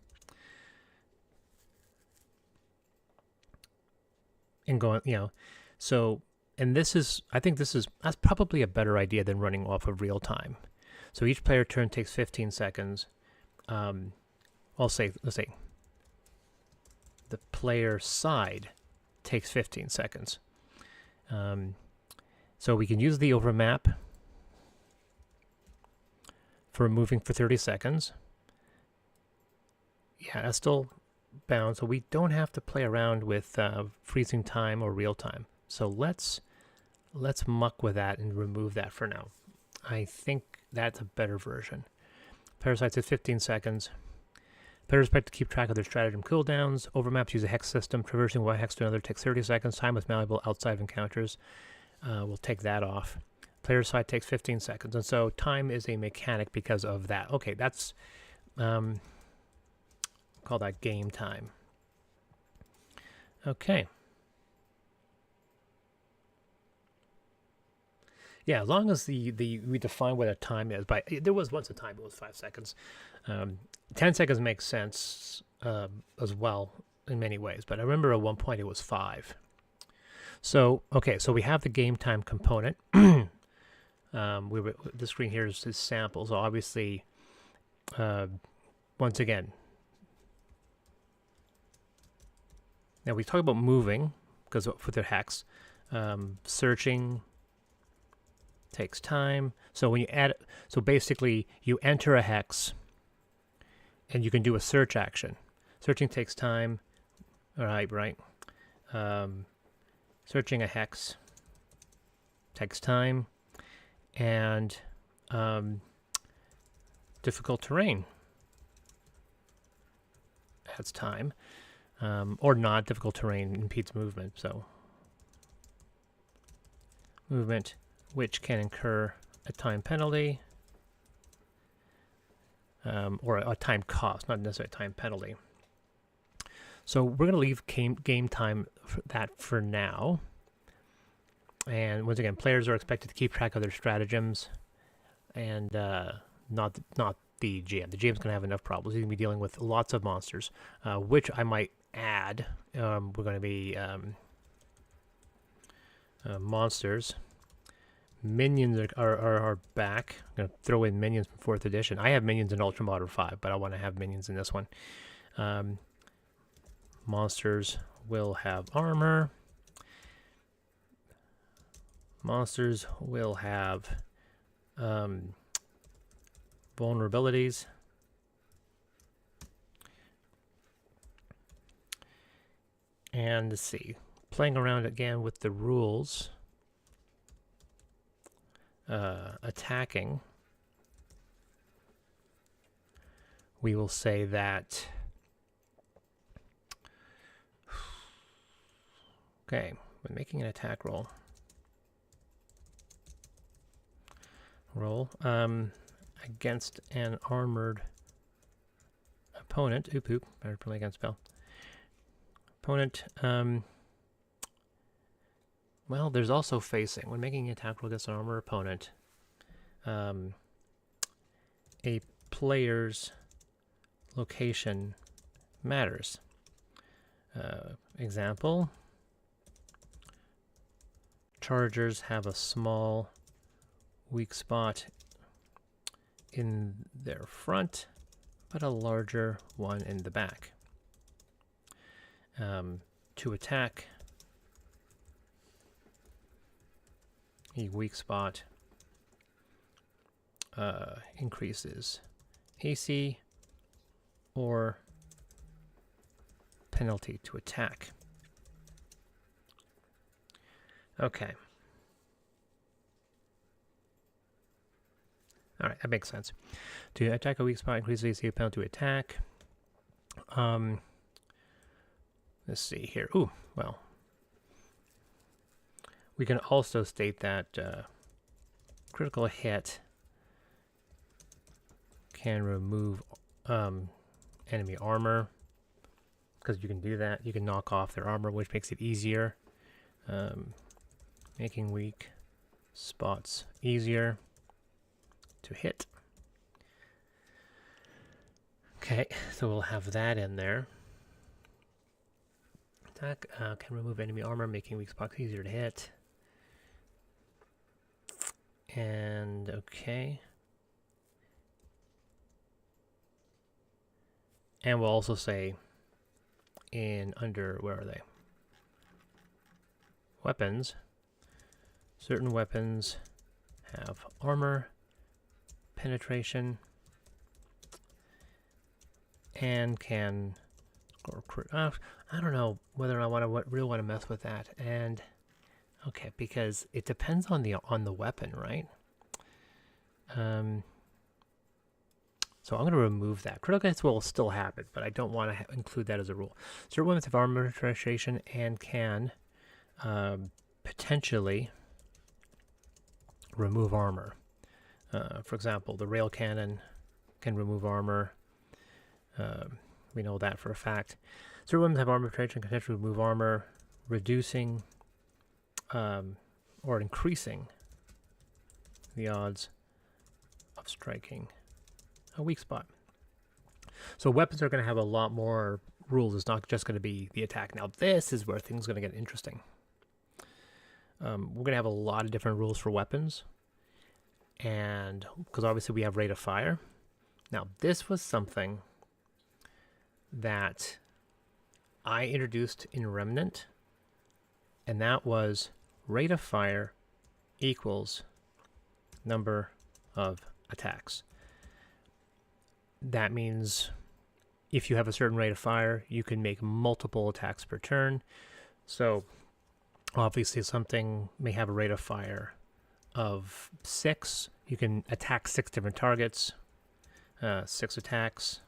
And going, so, and I think that's probably a better idea than running off of real time. So each player turn takes 15 seconds. Let's say the player side takes 15 seconds. So we can use the overmap for moving for 30 seconds. Yeah, that's still bound, so we don't have to play around with freezing time or real time. So let's muck with that and remove that for now. I think that's a better version. Parasites at 15 seconds. Players expect to keep track of their stratagem cooldowns. Overmaps use a hex system. Traversing one hex to another takes 30 seconds. Time is malleable outside of encounters. We'll take that off. Player side takes 15 seconds. And so time is a mechanic because of that. Okay, that's... call that game time. Okay. Yeah, as long as we define what a time is, but there was once a time it was 5 seconds. 10 seconds makes sense as well in many ways, but I remember at one point it was 5. So okay, so we have the game time component. The screen here is samples. So obviously, once again, now we talk about moving because for the hex, searching takes time. So when you add, so basically you enter a hex and you can do a search action. Searching takes time. All right. Searching a hex takes time, and difficult terrain adds time, or not difficult terrain impedes movement. So movement which can incur a time penalty, or a time cost, not necessarily a time penalty. So we're going to leave game time for now. And once again, players are expected to keep track of their stratagems, and not the GM. The GM's going to have enough problems. He's going to be dealing with lots of monsters, which I might add. We're going to be monsters. Minions are back. I'm going to throw in minions from 4th edition. I have minions in Ultra Modern 5, but I want to have minions in this one. Monsters will have armor. Monsters will have vulnerabilities. And let's see, playing around again with the rules. Attacking, we will say that, okay, when making an attack roll, against an armored opponent, better play against spell. Opponent, well, there's also facing. When making an attack roll against an armored opponent, a player's location matters. Example, chargers have a small weak spot in their front, but a larger one in the back. To attack, a weak spot increases AC or penalty to attack. Okay. All right, that makes sense. To attack a weak spot, increases AC, penalty to attack. Let's see here. Ooh, well. We can also state that critical hit can remove enemy armor, because you can do that. You can knock off their armor, which makes it easier. Making weak spots easier to hit. Okay, so we'll have that in there. Attack can remove enemy armor, making weak spots easier to hit. And okay. And we'll also say in under, where are they? Weapons. Certain weapons have armor, penetration, and can score crit. I don't know whether I really want to mess with that. And okay, because it depends on the weapon, right? So I'm going to remove that. Critical hits will still happen, but I don't want to include that as a rule. Certain weapons have armor penetration and can potentially remove armor. For example, the rail cannon can remove armor. We know that for a fact. Certain weapons have armor penetration, can potentially remove armor, reducing or increasing the odds of striking a weak spot. So weapons are going to have a lot more rules. It's not just going to be the attack. Now this is where things are going to get interesting. We're going to have a lot of different rules for weapons, and because obviously we have rate of fire. Now this was something that I introduced in Remnant, and that was rate of fire equals number of attacks. That means if you have a certain rate of fire, you can make multiple attacks per turn. So obviously something may have a rate of fire of 6. You can attack 6 different targets, 6 attacks.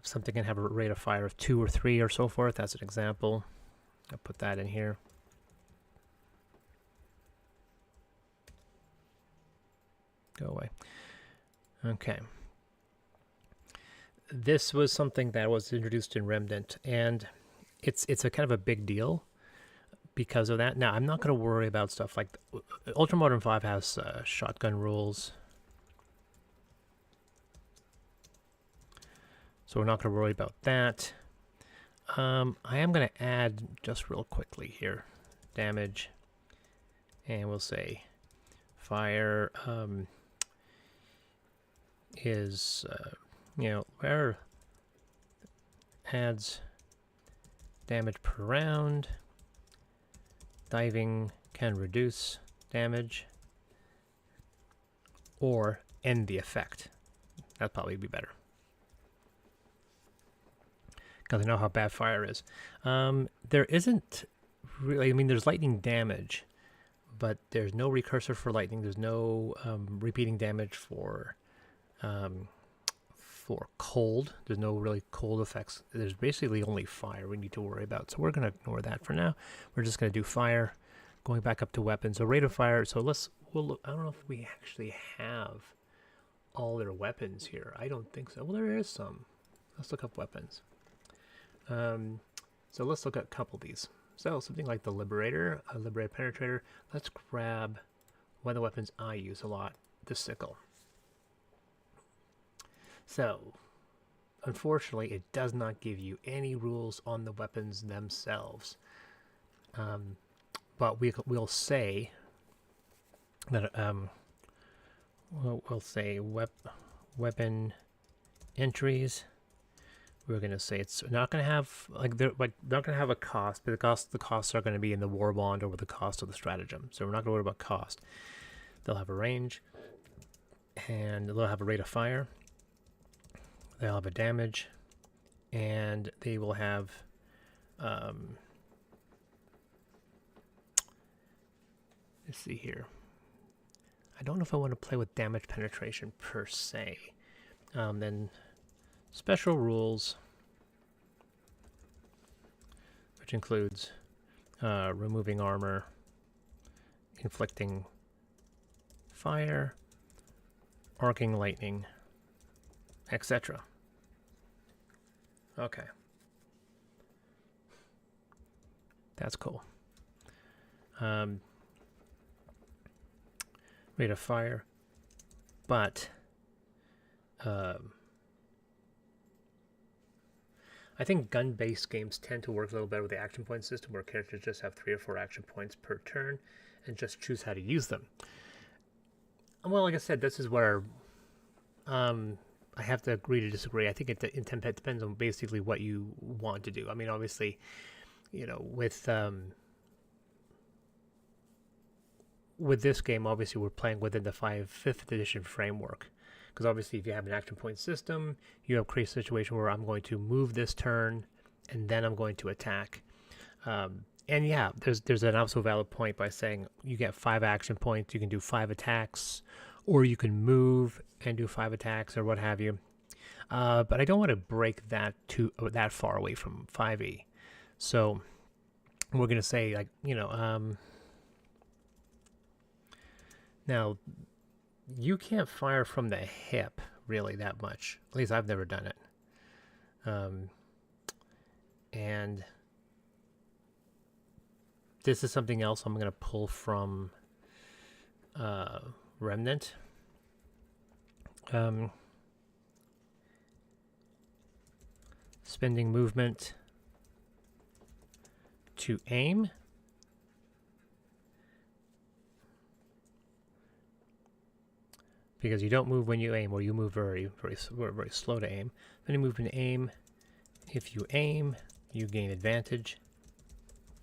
Something can have a rate of fire of 2 or 3 or so forth. That's an example. I'll put that in here. Go away. Okay. This was something that was introduced in Remnant, and it's a kind of a big deal because of that. Now, I'm not going to worry about stuff like Ultramodern 5 has shotgun rules, so we're not going to worry about that. I am going to add just real quickly here damage, and we'll say fire is where adds damage per round. Diving can reduce damage or end the effect. That'd probably be better, because I know how bad fire is. There isn't really, I mean, there's lightning damage, but there's no recursor for lightning. There's no repeating damage for cold. There's no really cold effects. There's basically only fire we need to worry about. So we're going to ignore that for now. We're just going to do fire. Going back up to weapons. So rate of fire. So we'll look. I don't know if we actually have all their weapons here. I don't think so. Well, there is some. Let's look up weapons. So let's look at a couple of these. So something like the Liberator, a Liberator Penetrator. Let's grab one of the weapons I use a lot, the sickle. So, unfortunately, it does not give you any rules on the weapons themselves. But we'll say that we'll say weapon entries. We're going to say it's not going to have not going to have a cost, but the costs are going to be in the war bond over the cost of the stratagem. So we're not going to worry about cost. They'll have a range, and they'll have a rate of fire. They'll have a damage, and they will have let's see here. I don't know if I want to play with damage penetration per se. Then special rules, which includes removing armor, inflicting fire, arcing lightning, etc. Okay. That's cool. Rate of fire, but I think gun-based games tend to work a little better with the action point system, where characters just have 3 or 4 action points per turn and just choose how to use them. Well, like I said, this is where I have to agree to disagree. I think it depends on basically what you want to do. I mean, obviously, you know, with this game, obviously we're playing within the 5th edition framework. Because obviously if you have an action point system, you have created a situation where I'm going to move this turn, and then I'm going to attack. And yeah, there's an also valid point by saying you get 5 action points, you can do 5 attacks, or you can move and do 5 attacks or what have you. But I don't want to break that that far away from 5e. So we're going to say, like, you know, now you can't fire from the hip really that much. At least I've never done it. And this is something else I'm going to pull from Remnant. Spending movement to aim. Because you don't move when you aim, or you move very slow to aim. Then you move to aim. If you aim, you gain advantage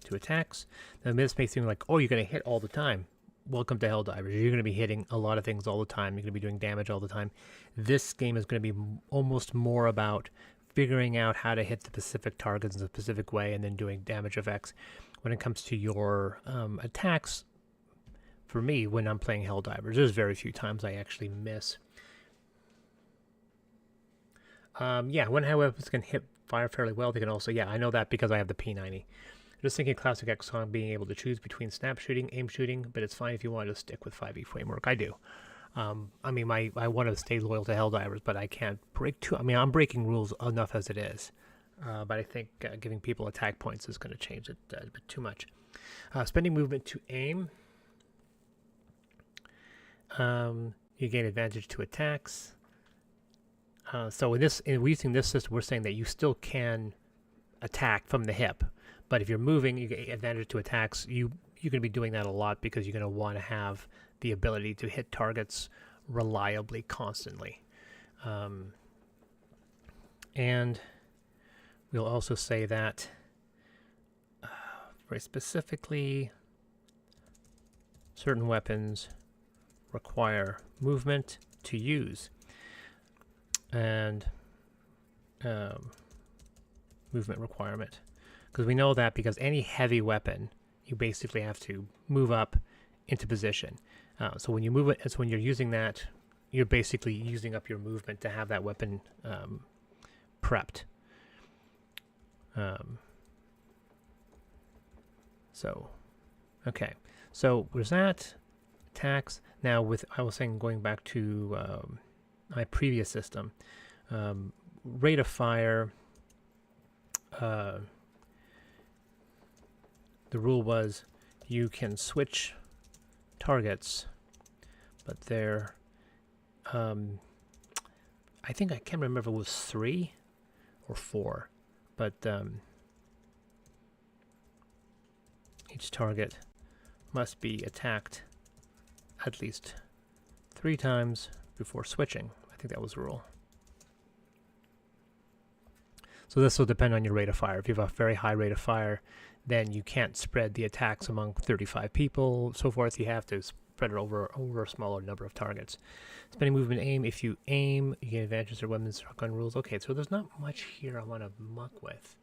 to attacks. Now this may seem like, oh, you're going to hit all the time. Welcome to Helldivers. You're going to be hitting a lot of things all the time. You're going to be doing damage all the time. This game is going to be almost more about figuring out how to hit the specific targets in a specific way, and then doing damage effects. When it comes to your attacks, for me, when I'm playing Helldivers, there's very few times I actually miss. Yeah, when weapons can hit fire fairly well, they can also, yeah, I know that because I have the P90. Just thinking classic XCOM being able to choose between snap shooting, aim shooting, but it's fine if you want to stick with 5e framework. I do. I mean, I want to stay loyal to Helldivers, but I can't break too. I mean, I'm breaking rules enough as it is. But I think giving people attack points is going to change it a bit too much. Spending movement to aim. You gain advantage to attacks. So using this system, we're saying that you still can attack from the hip, but if you're moving, you get advantage to attacks. You're going to be doing that a lot because you're going to want to have the ability to hit targets reliably, constantly. And we'll also say that very specifically, certain weapons require movement to use. And movement requirement. Because we know that because any heavy weapon, you basically have to move up into position. So when you move it, it's when you're using that, you're basically using up your movement to have that weapon prepped. Okay. So was that attacks? Now I was saying going back to my previous system, rate of fire. The rule was you can switch targets, but they're I think I can't remember if it was 3 or 4, but each target must be attacked at least 3 times before switching. I think that was the rule. So this will depend on your rate of fire. If you have a very high rate of fire, then you can't spread the attacks among 35 people, so forth. You have to spread it over a smaller number of targets. Spending movement aim. If you aim, you get advantages or weapons shotgun rules. Okay, so there's not much here I want to muck with.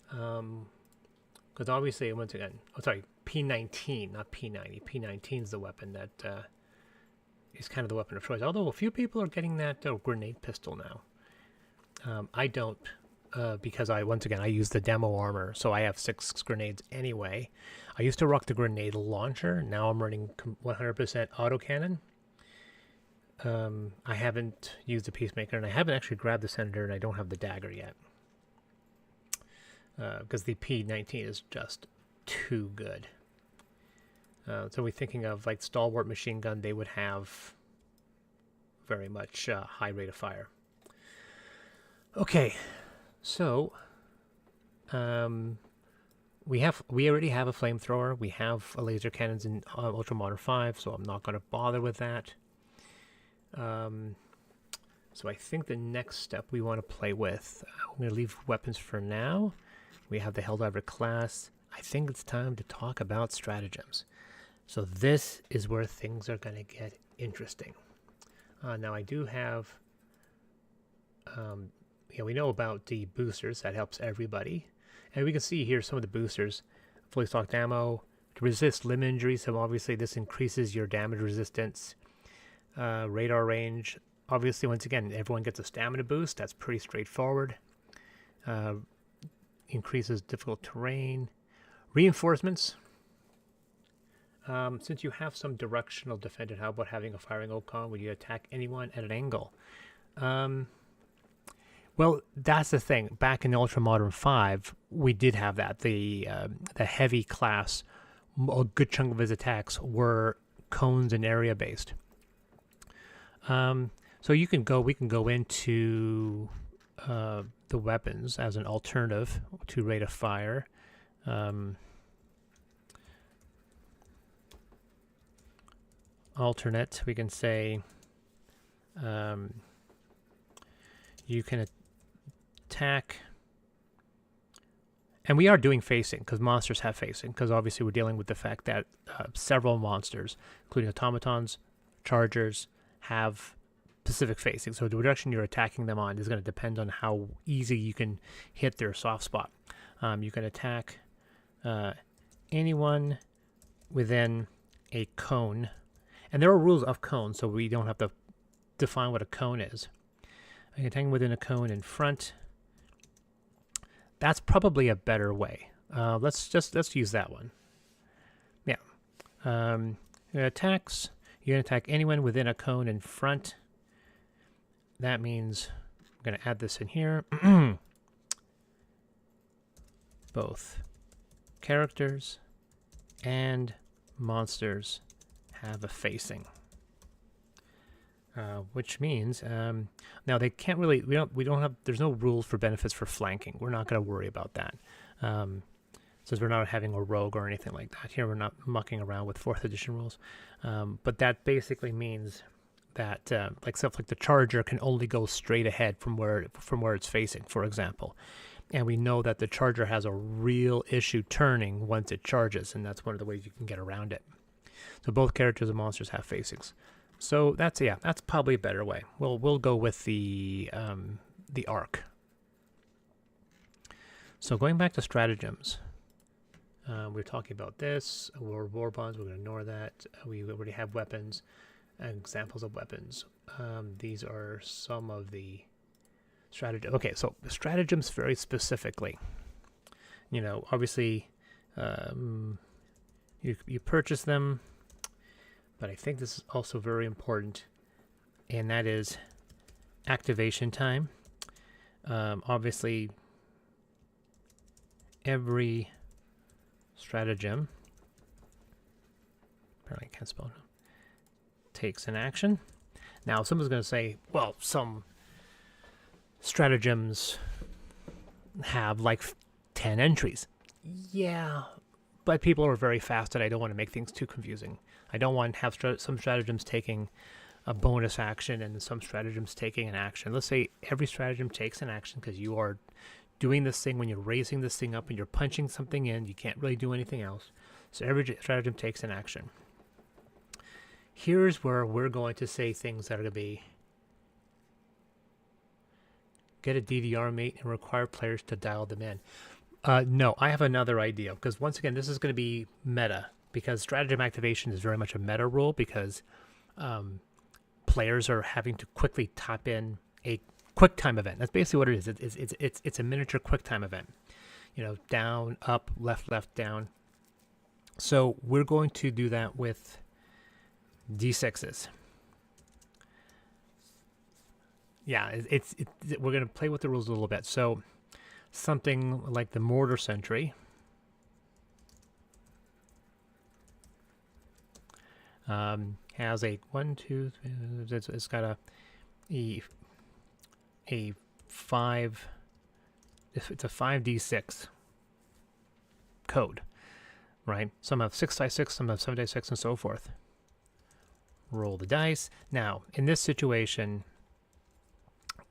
Because obviously, once again, P19, not P90. P19 is the weapon that is kind of the weapon of choice. Although a few people are getting that grenade pistol now. I don't. Because I use the demo armor, so I have 6 grenades anyway. I used to rock the grenade launcher. Now I'm running 100% autocannon. I haven't used the Peacemaker, and I haven't actually grabbed the Senator, and I don't have the dagger yet. Because the P19 is just too good. So we're thinking of like stalwart machine gun, they would have very much high rate of fire. Okay. So, we already have a flamethrower. We have a laser cannons in Ultra Modern 5, so I'm not going to bother with that. So I think the next step we want to play with, I'm going to leave weapons for now. We have the Helldiver class. I think it's time to talk about stratagems. So this is where things are going to get interesting. Now I do have... we know about the boosters. That helps everybody. And we can see here some of the boosters. Fully stocked ammo. To resist limb injuries, so obviously this increases your damage resistance. Radar range. Obviously, once again, everyone gets a stamina boost. That's pretty straightforward. Increases difficult terrain. Reinforcements. Since you have some directional defended, how about having a firing ocon when you attack anyone at an angle? Well, that's the thing. Back in Ultra Modern 5, we did have that. The heavy class, a good chunk of his attacks were cones and area based. So we can go into the weapons as an alternative to rate of fire. Alternate, we can say you can attack, and we are doing facing because monsters have facing, because obviously we're dealing with the fact that several monsters, including automatons, chargers, have specific facing. So the direction you're attacking them on is going to depend on how easy you can hit their soft spot. You can attack anyone within a cone, and there are rules of cones, so we don't have to define what a cone is. I can attack within a cone in front. That's probably a better way. Let's use that one. Yeah. Attacks. You're going to attack anyone within a cone in front. That means I'm going to add this in here. Both characters and monsters have a facing. Which means now they can't really, we don't have, there's no rules for benefits for flanking. We're not going to worry about that, since we're not having a rogue or anything like that. Here we're not mucking around with 4th edition rules, but that basically means that like stuff like the charger can only go straight ahead from where it's facing, for example, and we know that the charger has a real issue turning once it charges, and that's one of the ways you can get around it. So both characters and monsters have facings. So that's probably a better way. We'll go with the arc. So going back to stratagems, we're talking about this. War bonds, we're going to ignore that. We already have weapons, examples of weapons. These are some of the stratagems. Okay, so stratagems very specifically. You know, obviously, you purchase them, but I think this is also very important, and that is activation time. Obviously, every stratagem, apparently I can't spell it, takes an action. Now, someone's going to say, well, some stratagems have like 10 entries. Yeah, but people are very fast, and I don't want to make things too confusing. I don't want to have some stratagems taking a bonus action and some stratagems taking an action. Let's say every stratagem takes an action because you are doing this thing when you're raising this thing up and you're punching something in. You can't really do anything else. So every stratagem takes an action. Here's where we're going to say things that are going to be: get a DDR mate and require players to dial them in. No, I have another idea, because once again, this is going to be meta, because stratagem activation is very much a meta rule, because players are having to quickly tap in a quick time event. That's basically what it is. It's a miniature quick time event. You know, down, up, left, down. So we're going to do that with D6s. Yeah, we're going to play with the rules a little bit. So something like the Mortar Sentry has a 1, 2, 3. It's got a 5. It's a 5d6 code, right? Some have 6 dice 6, some have 7 dice 6, and so forth. Roll the dice. Now, in this situation,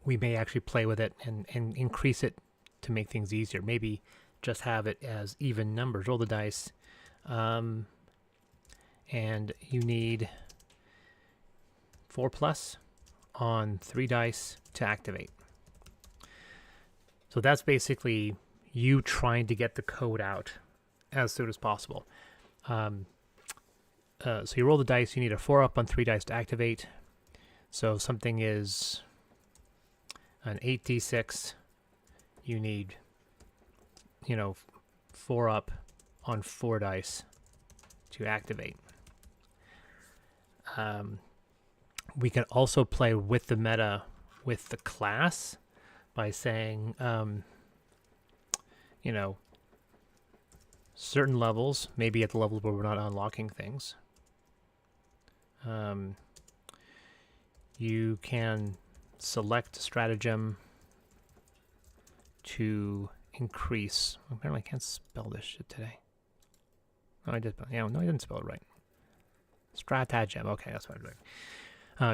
we may actually play with it and increase it to make things easier. Maybe just have it as even numbers. Roll the dice. And you need 4+ on 3 dice to activate. So that's basically you trying to get the code out as soon as possible. So you roll the dice. You need a 4+ on 3 dice to activate. So if something is an 8d6, you need, 4+ on 4 dice to activate. We can also play with the meta with the class by saying, certain levels, maybe at the levels where we're not unlocking things, you can select a stratagem to increase. Apparently I can't spell this shit today. Oh, I did. Yeah, no, I didn't spell it right. Stratagem. Okay, that's what I'm doing.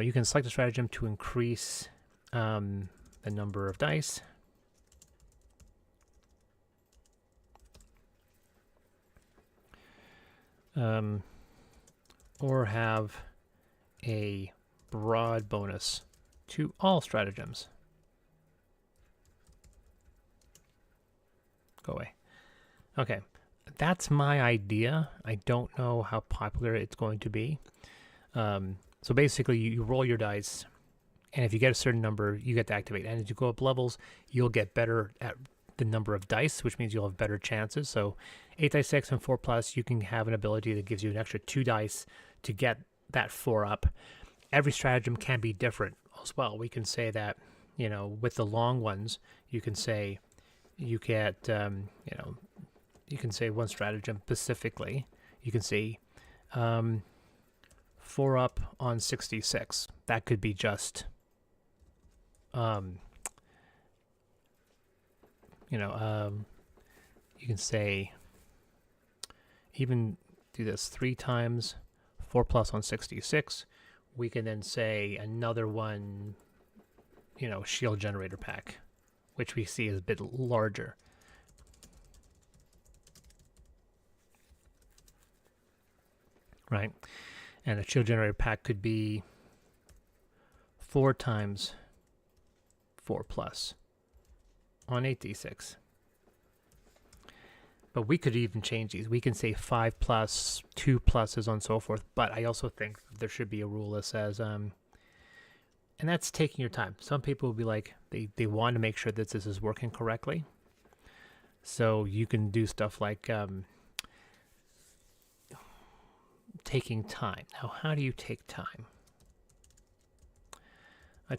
You can select a stratagem to increase the number of dice. Or have a broad bonus to all stratagems. Go away. Okay, that's my idea. I don't know how popular it's going to be. So basically, you roll your dice, and if you get a certain number, you get to activate. And as you go up levels, you'll get better at the number of dice, which means you'll have better chances. So 8 dice 6 and 4+, you can have an ability that gives you an extra 2 dice to get that 4+. Every stratagem can be different as well. We can say that, with the long ones, you can say you get, you can say one stratagem specifically. You can say 4+ on 66. That could be just, you can say, even do this 3 times 4+ on 66. We can then say another one, shield generator pack, which we see is a bit larger. Right? And a shield generator pack could be 4 times 4+ on 8d6. But we could even change these. We can say 5 plus, 2 pluses, and so forth. But I also think there should be a rule that says, and that's taking your time. Some people will be like, they want to make sure that this is working correctly. So you can do stuff like taking time. Now, how do you take time?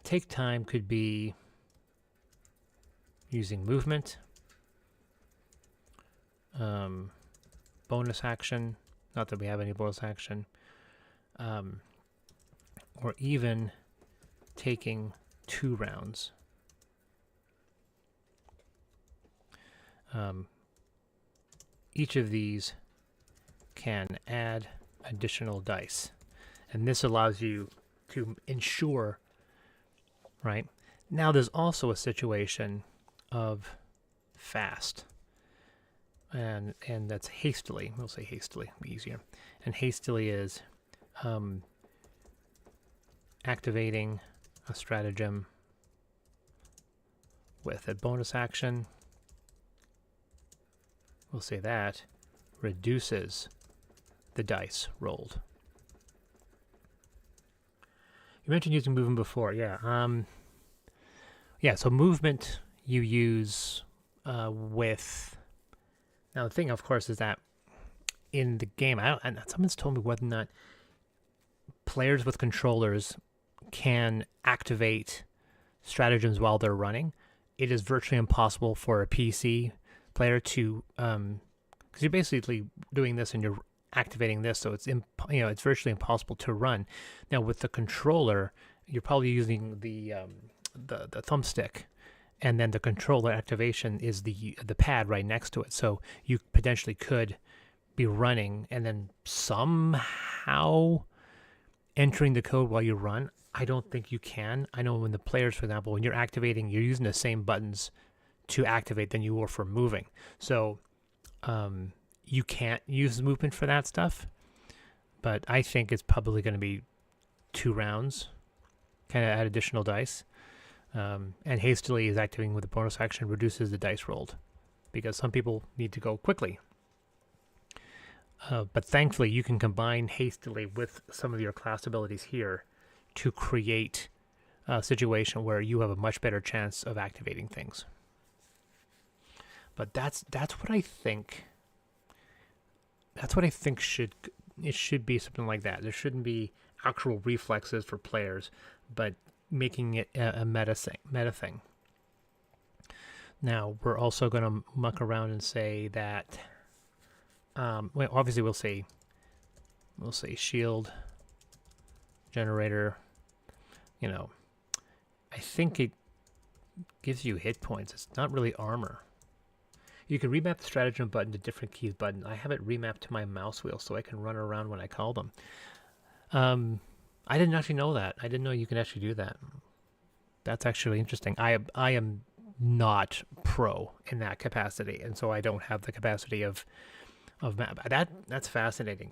Take time could be using movement, bonus action, not that we have any bonus action, or even taking 2 rounds. Each of these can add additional dice, and this allows you to ensure, right? Now there's also a situation of fast, and that's hastily. We'll say hastily, easier. And hastily is activating a stratagem with a bonus action. We'll say that reduces the dice rolled. You mentioned using movement before, yeah. Yeah, so movement you use with. Now the thing, of course, is that in the game, and someone's told me whether or not players with controllers can activate stratagems while they're running. It is virtually impossible for a PC player to, because you're basically doing this and you're activating this, so it's it's virtually impossible to run. Now with the controller, you're probably using the thumbstick, and then the controller activation is the pad right next to it. So you potentially could be running and then somehow entering the code while you run. I don't think you can. I know when the players, for example, when you're activating, you're using the same buttons to activate than you were for moving. So you can't use movement for that stuff. But I think it's probably going to be 2 rounds, kind of add additional dice. And hastily is activating with a bonus action, reduces the dice rolled, because some people need to go quickly. But thankfully, you can combine hastily with some of your class abilities here to create a situation where you have a much better chance of activating things. But that's what I think. That's what I think it should be something like that. There shouldn't be actual reflexes for players, but making it a meta thing. Now we're also going to muck around and say that. Well, obviously we'll say shield generator. I think it gives you hit points. It's not really armor. You can remap the stratagem button to different keys button. I have it remapped to my mouse wheel so I can run around when I call them. I didn't actually know that. I didn't know you can actually do that. That's actually interesting. I am not pro in that capacity, and so I don't have the capacity of map. That's fascinating.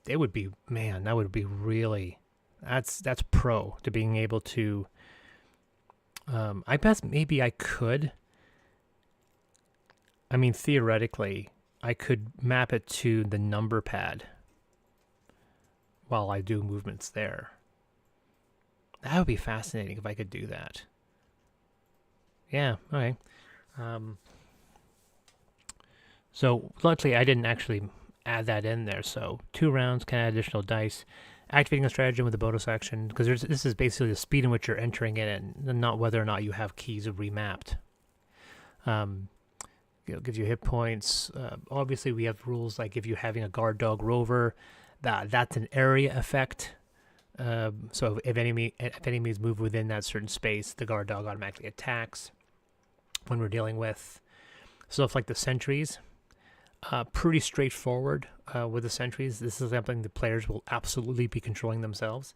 It would be, man, that would be really, that's pro to being able to. I guess maybe I could. I mean, theoretically, I could map it to the number pad while I do movements there. That would be fascinating if I could do that. Yeah, okay. So luckily I didn't actually add that in there. So 2 rounds can add additional dice. Activating a stratagem with a bonus action, because this is basically the speed in which you're entering it and not whether or not you have keys remapped. Gives you hit points. Obviously we have rules like if you're having a guard dog rover, that's an area effect. So if enemies move within that certain space, the guard dog automatically attacks. When we're dealing with stuff like the sentries, pretty straightforward with the sentries. This is something the players will absolutely be controlling themselves.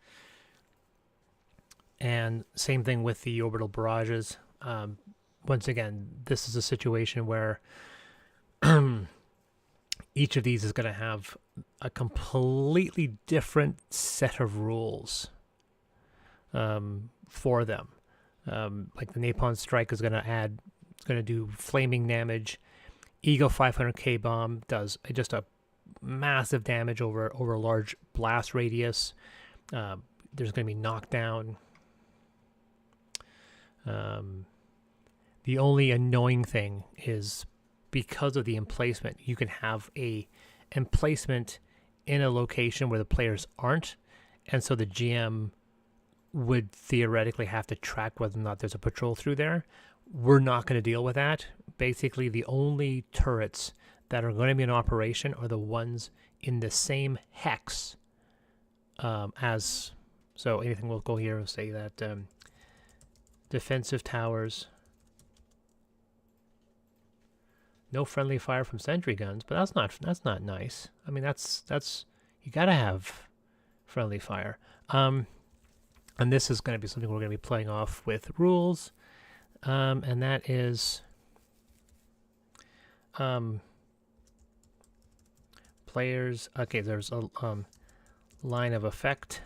And same thing with the orbital barrages. Once again, this is a situation where each of these is going to have a completely different set of rules for them. Like the Napalm Strike is going to do flaming damage. Eagle 500k bomb does just a massive damage over a large blast radius. There's going to be knockdown. The only annoying thing is because of the emplacement, you can have a emplacement in a location where the players aren't, and so the GM would theoretically have to track whether or not there's a patrol through there. We're not going to deal with that. Basically, the only turrets that are going to be in operation are the ones in the same hex as... So anything will go here and say that defensive towers... No friendly fire from sentry guns, but that's not nice. I mean, that's you gotta have friendly fire. And this is going to be something we're going to be playing off with rules, and that is players. Okay, there's a line of effect.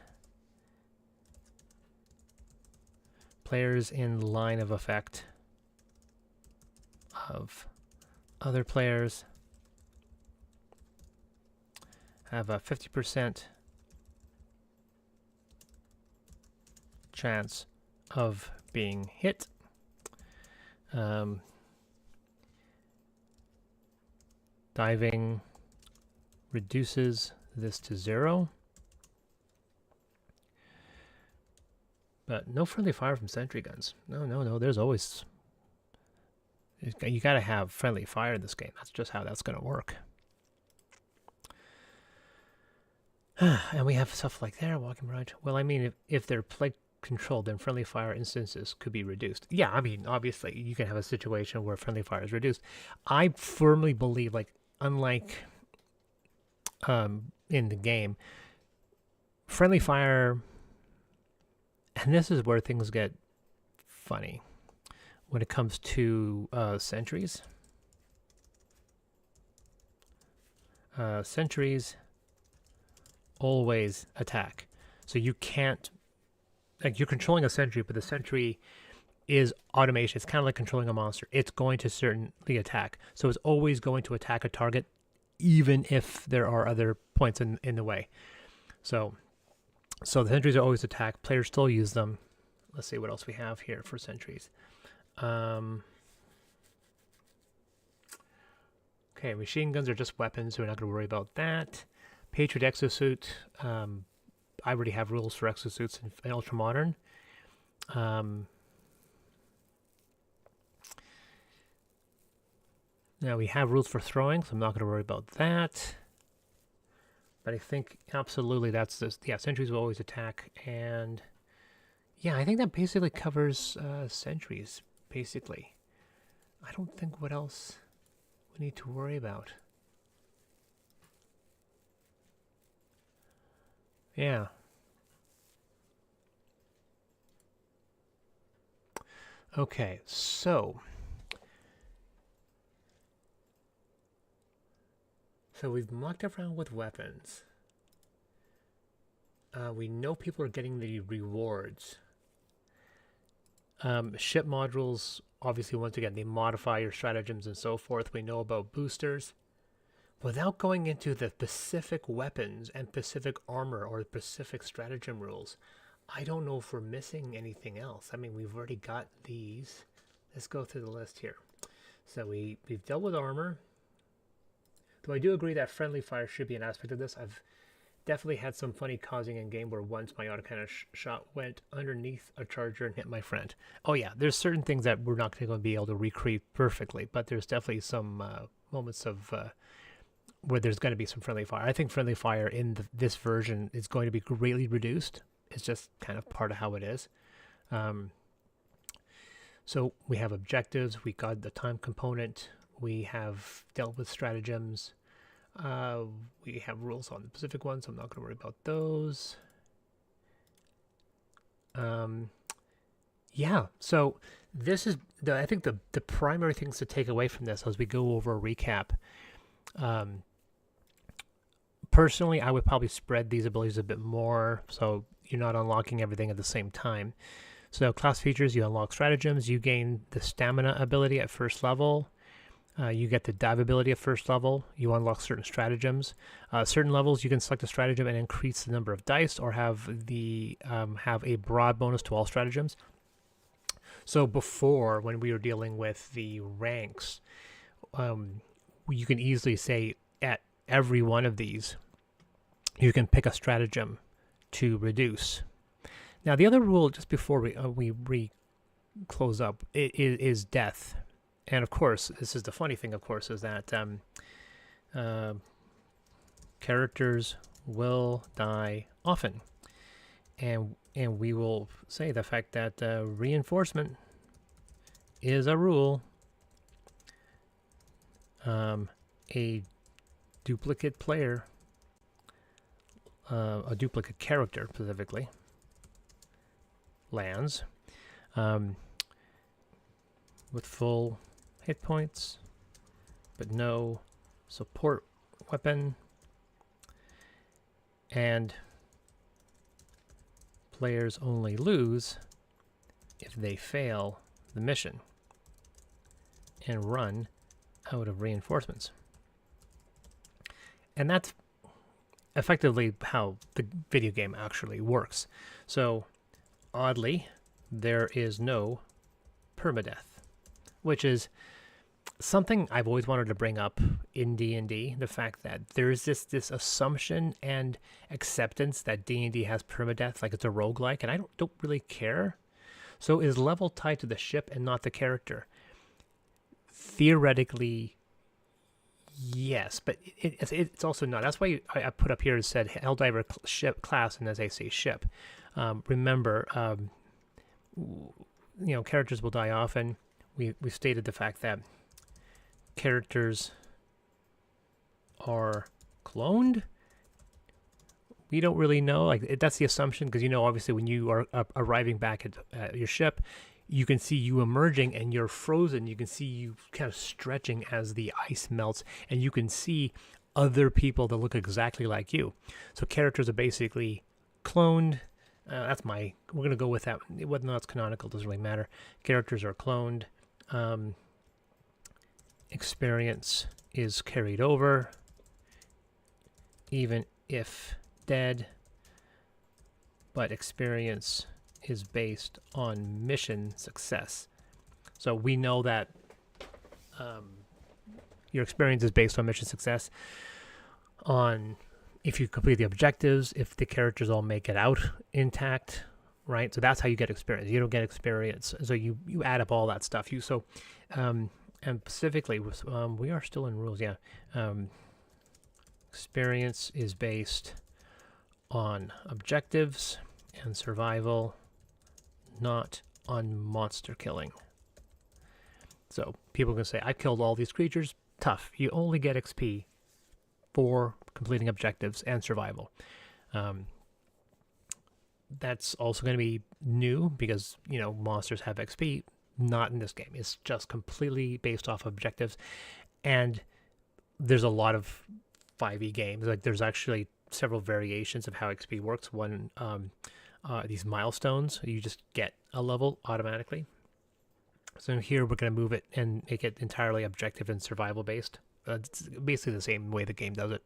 Players in line of effect of other players have a 50% chance of being hit. Diving reduces this to 0. But no friendly fire from sentry guns. No, there's always... You gotta have friendly fire in this game. That's just how that's gonna work. And we have stuff like there, walking barrage. Well, I mean, if they're plague controlled, then friendly fire instances could be reduced. Yeah, I mean, obviously, you can have a situation where friendly fire is reduced. I firmly believe, like, unlike in the game, friendly fire, and this is where things get funny. When it comes to sentries. Sentries always attack. So you can't... Like, you're controlling a sentry, but the sentry is automation. It's kind of like controlling a monster. It's going to certainly attack. So it's always going to attack a target, even if there are other points in the way. So the sentries are always attack. Players still use them. Let's see what else we have here for sentries. Okay, machine guns are just weapons, so we're not going to worry about that. Patriot exosuit. I already have rules for exosuits in Ultramodern. Now we have rules for throwing, so I'm not going to worry about that. But I think absolutely that's this. Yeah, sentries will always attack, and yeah, I think that basically covers sentries. Basically, I don't think what else we need to worry about. Yeah. Okay, so we've mucked around with weapons. We know people are getting the rewards. Ship modules, obviously, once again, they modify your stratagems and so forth. We know about boosters. Without going into the specific weapons and specific armor or specific stratagem rules, I don't know if we're missing anything else. I mean, we've already got these. Let's go through the list here. So we've dealt with armor. Though I do agree that friendly fire should be an aspect of this. I've definitely had some funny causing in game where once my autocannon shot went underneath a charger and hit my friend. Oh yeah, there's certain things that we're not going to be able to recreate perfectly, but there's definitely some moments of where there's going to be some friendly fire. I think friendly fire in this version is going to be greatly reduced. It's just kind of part of how it is. So we have objectives. We got the time component. We have dealt with stratagems. We have rules on the specific ones, so I'm not going to worry about those. Yeah, so this is I think the primary things to take away from this as we go over a recap. Personally, I would probably spread these abilities a bit more, so you're not unlocking everything at the same time. So class features, you unlock stratagems, you gain the stamina ability at first level. You get the dive ability at first level. You unlock certain stratagems. Certain levels, you can select a stratagem and increase the number of dice, or have a broad bonus to all stratagems. So before, when we were dealing with the ranks, you can easily say at every one of these, you can pick a stratagem to reduce. Now, the other rule, just before we close up, is death. And of course, this is the funny thing, of course, is that characters will die often. And we will say the fact that reinforcement is a rule. A duplicate player, a duplicate character specifically, lands with full hit points, but no support weapon, and players only lose if they fail the mission and run out of reinforcements. And that's effectively how the video game actually works. So, oddly, there is no permadeath, which is something I've always wanted to bring up in D&D, the fact that there's this assumption and acceptance that D&D has permadeath, like it's a roguelike, and I don't really care. So is level tied to the ship and not the character? Theoretically, yes, but it's also not. That's why I put up here, it said Helldiver ship class, and as I say ship. Remember, characters will die often. We stated the fact that characters are cloned. We don't really know. Like, that's the assumption, because obviously when you are arriving back at your ship, you can see you emerging and you're frozen. You can see you kind of stretching as the ice melts, and you can see other people that look exactly like you. So characters are basically cloned. We're going to go with that. Whether or not it's canonical doesn't really matter. Characters are cloned. Experience is carried over, even if dead, but experience is based on mission success. So we know that your experience is based on mission success, on if you complete the objectives, if the characters all make it out intact, right? So that's how you get experience. You don't get experience, so you add up all that stuff. And specifically, we are still in rules, yeah. Experience is based on objectives and survival, not on monster killing. So people can say, I killed all these creatures. Tough. You only get XP for completing objectives and survival. That's also going to be new because, monsters have XP. Not in this game. It's just completely based off objectives. And there's a lot of 5e games. Like, there's actually several variations of how XP works. One, these milestones, you just get a level automatically. So here we're going to move it and make it entirely objective and survival based. It's basically the same way the game does it.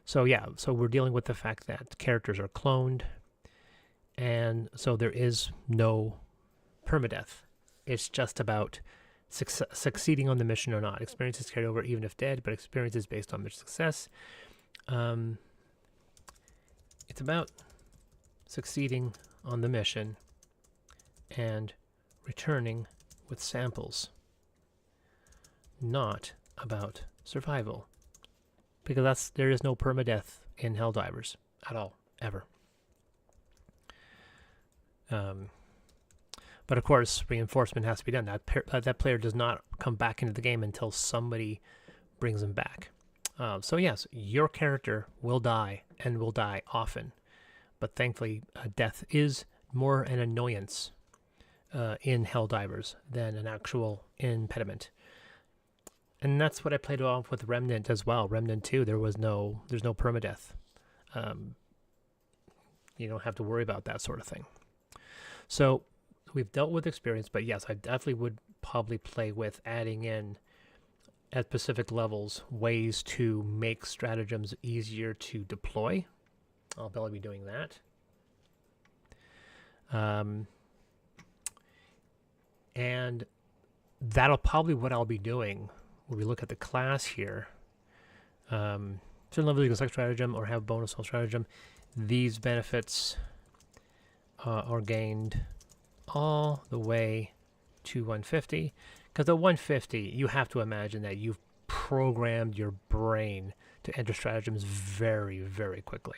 So we're dealing with the fact that characters are cloned, and so there is no permadeath. It's just about succeeding on the mission or not. Experience is carried over even if dead, but experience is based on mission success. It's about succeeding on the mission and returning with samples, not about survival, because there is no permadeath in Helldivers at all, ever. But of course, reinforcement has to be done. That player does not come back into the game until somebody brings them back. So yes, your character will die, and will die often. But thankfully, death is more an annoyance in Helldivers than an actual impediment. And that's what I played off with Remnant as well. Remnant 2, there's no permadeath. You don't have to worry about that sort of thing. So we've dealt with experience, but yes, I definitely would probably play with adding in at specific levels ways to make stratagems easier to deploy. I'll probably be doing that. And that'll probably what I'll be doing when we look at the class here. Certain levels you can select stratagem or have bonus on stratagem. These benefits are gained all the way to 150. Because at 150, you have to imagine that you've programmed your brain to enter stratagems very, very quickly.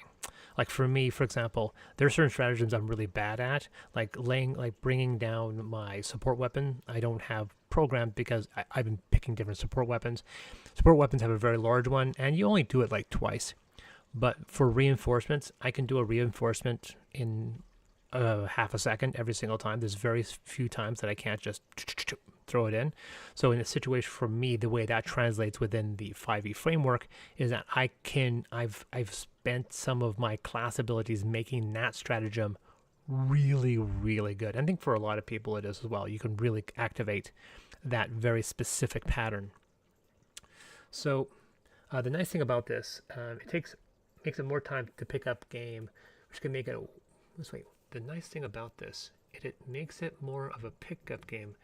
Like for me, for example, there are certain stratagems I'm really bad at, like bringing down my support weapon. I don't have programmed because I've been picking different support weapons. Support weapons have a very large one, and you only do it like twice. But for reinforcements, I can do a reinforcement in half a second every single time. There's very few times that I can't just throw it in. So in a situation for me, the way that translates within the 5e framework is that I've spent some of my class abilities making that stratagem really, really good. I think for a lot of people it is as well. You can really activate that very specific pattern. So the nice thing about this, makes it more time to pick up game, which can make it. The nice thing about this, it makes it more of a pickup game,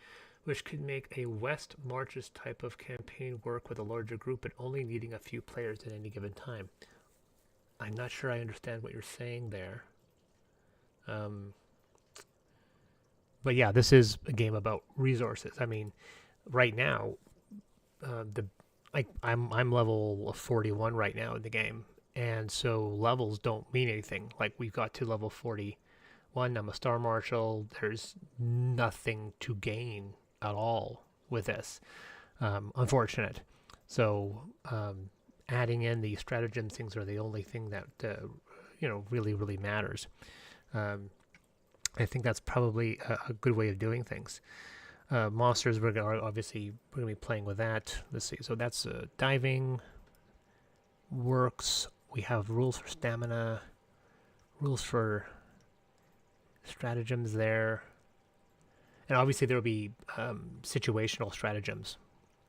which could make a West Marches type of campaign work with a larger group, but only needing a few players at any given time. I'm not sure I understand what you're saying there. But yeah, this is a game about resources. I mean, right now, I'm level 41 right now in the game, and so levels don't mean anything. Like we've got to level 41. I'm a Star Marshal. There's nothing to gain at all with this. Unfortunate. So adding in the stratagem things are the only thing that really, really matters. I think that's probably a good way of doing things. Monsters, we're going to be playing with that. Let's see. So that's diving works. We have rules for stamina, rules for stratagems there. And obviously there will be situational stratagems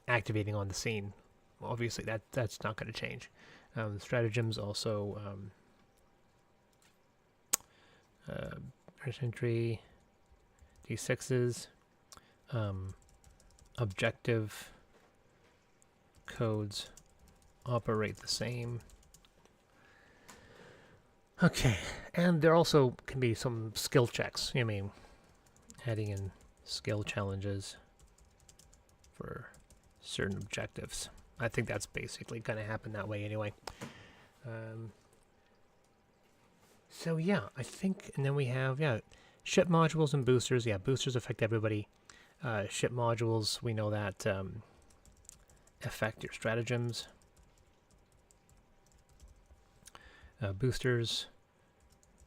activating on the scene. Obviously that's not going to change. Stratagems also entry, D6s, objective codes operate the same. Okay, and there also can be some skill checks. I mean, adding in skill challenges for certain objectives. I think that's basically going to happen that way anyway. So yeah, I think, and then we have, ship modules and boosters. Yeah, boosters affect everybody. Ship modules, we know that affect your stratagems. Boosters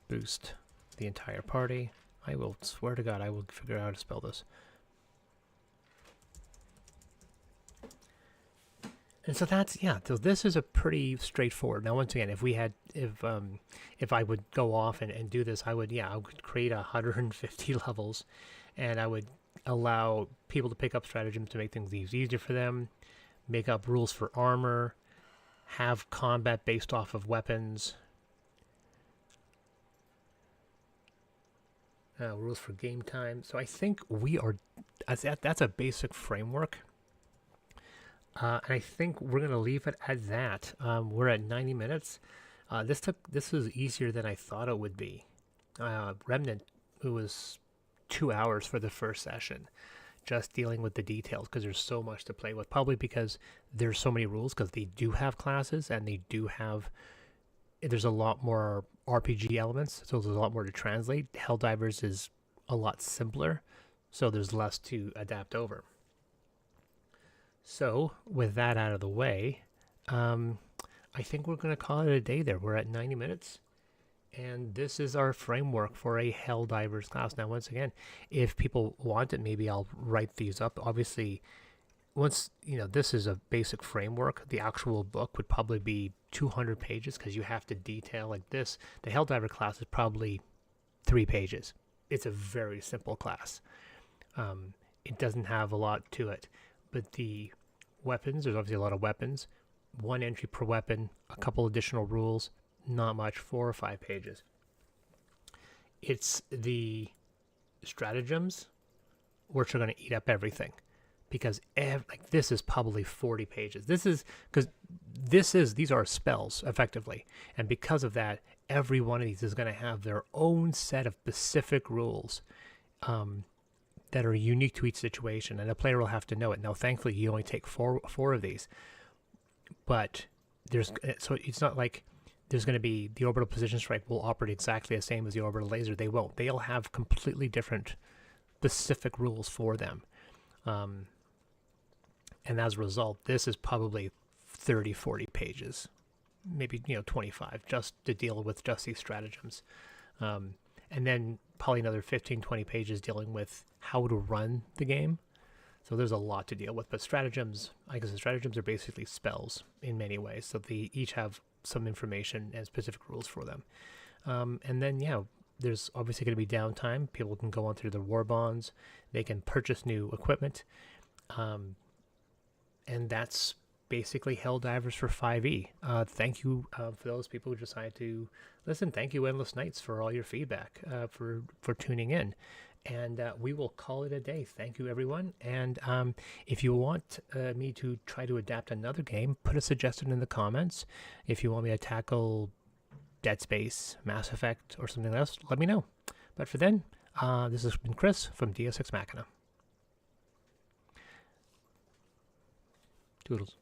boost the entire party. I will swear to God, I will figure out how to spell this. And so that's, so this is a pretty straightforward. Now, once again, if I would go off and do this, I would create 150 levels, and I would allow people to pick up stratagems to make things easier for them, make up rules for armor, have combat based off of weapons, rules for game time. So I think that's a basic framework. And I think we're going to leave it at that. We're at 90 minutes. This was easier than I thought it would be. Remnant, it was 2 hours for the first session, just dealing with the details, because there's so much to play with. Probably because there's so many rules, because they do have classes, and there's a lot more RPG elements, so there's a lot more to translate. Helldivers is a lot simpler, so there's less to adapt over. So, with that out of the way, I think we're going to call it a day there. We're at 90 minutes, and this is our framework for a Helldivers class. Now, once again, if people want it, maybe I'll write these up. Obviously, once, this is a basic framework, the actual book would probably be 200 pages, because you have to detail like this. The Helldiver class is probably 3 pages. it's a very simple class. It doesn't have a lot to it, but the weapons, there's obviously a lot of weapons, 1 entry per weapon, a couple additional rules, not much, 4 or 5 pages. It's the stratagems which are going to eat up everything, because like this is probably 40 pages. This is because these are spells effectively, and because of that, every one of these is going to have their own set of specific rules that are unique to each situation, and the player will have to know it. Now, thankfully, you only take four of these, but so it's not like there's going to be the orbital position strike will operate exactly the same as the orbital laser. They won't. They'll have completely different specific rules for them. And as a result, this is probably 30, 40 pages, maybe 25, just to deal with just these stratagems. And then probably another 15, 20 pages dealing with how to run the game. So there's a lot to deal with. But stratagems, I guess the stratagems are basically spells in many ways. So they each have some information and specific rules for them. And then, there's obviously going to be downtime. People can go on through their war bonds. They can purchase new equipment. And that's basically Helldivers for 5e. Thank you for those people who decided to listen. Thank you, Endless Nights, for all your feedback, for tuning in. And we will call it a day. Thank you, everyone. And if you want me to try to adapt another game, put a suggestion in the comments. If you want me to tackle Dead Space, Mass Effect, or something else, let me know. But for then, this has been Chris from Deus Ex Machina. Toodles.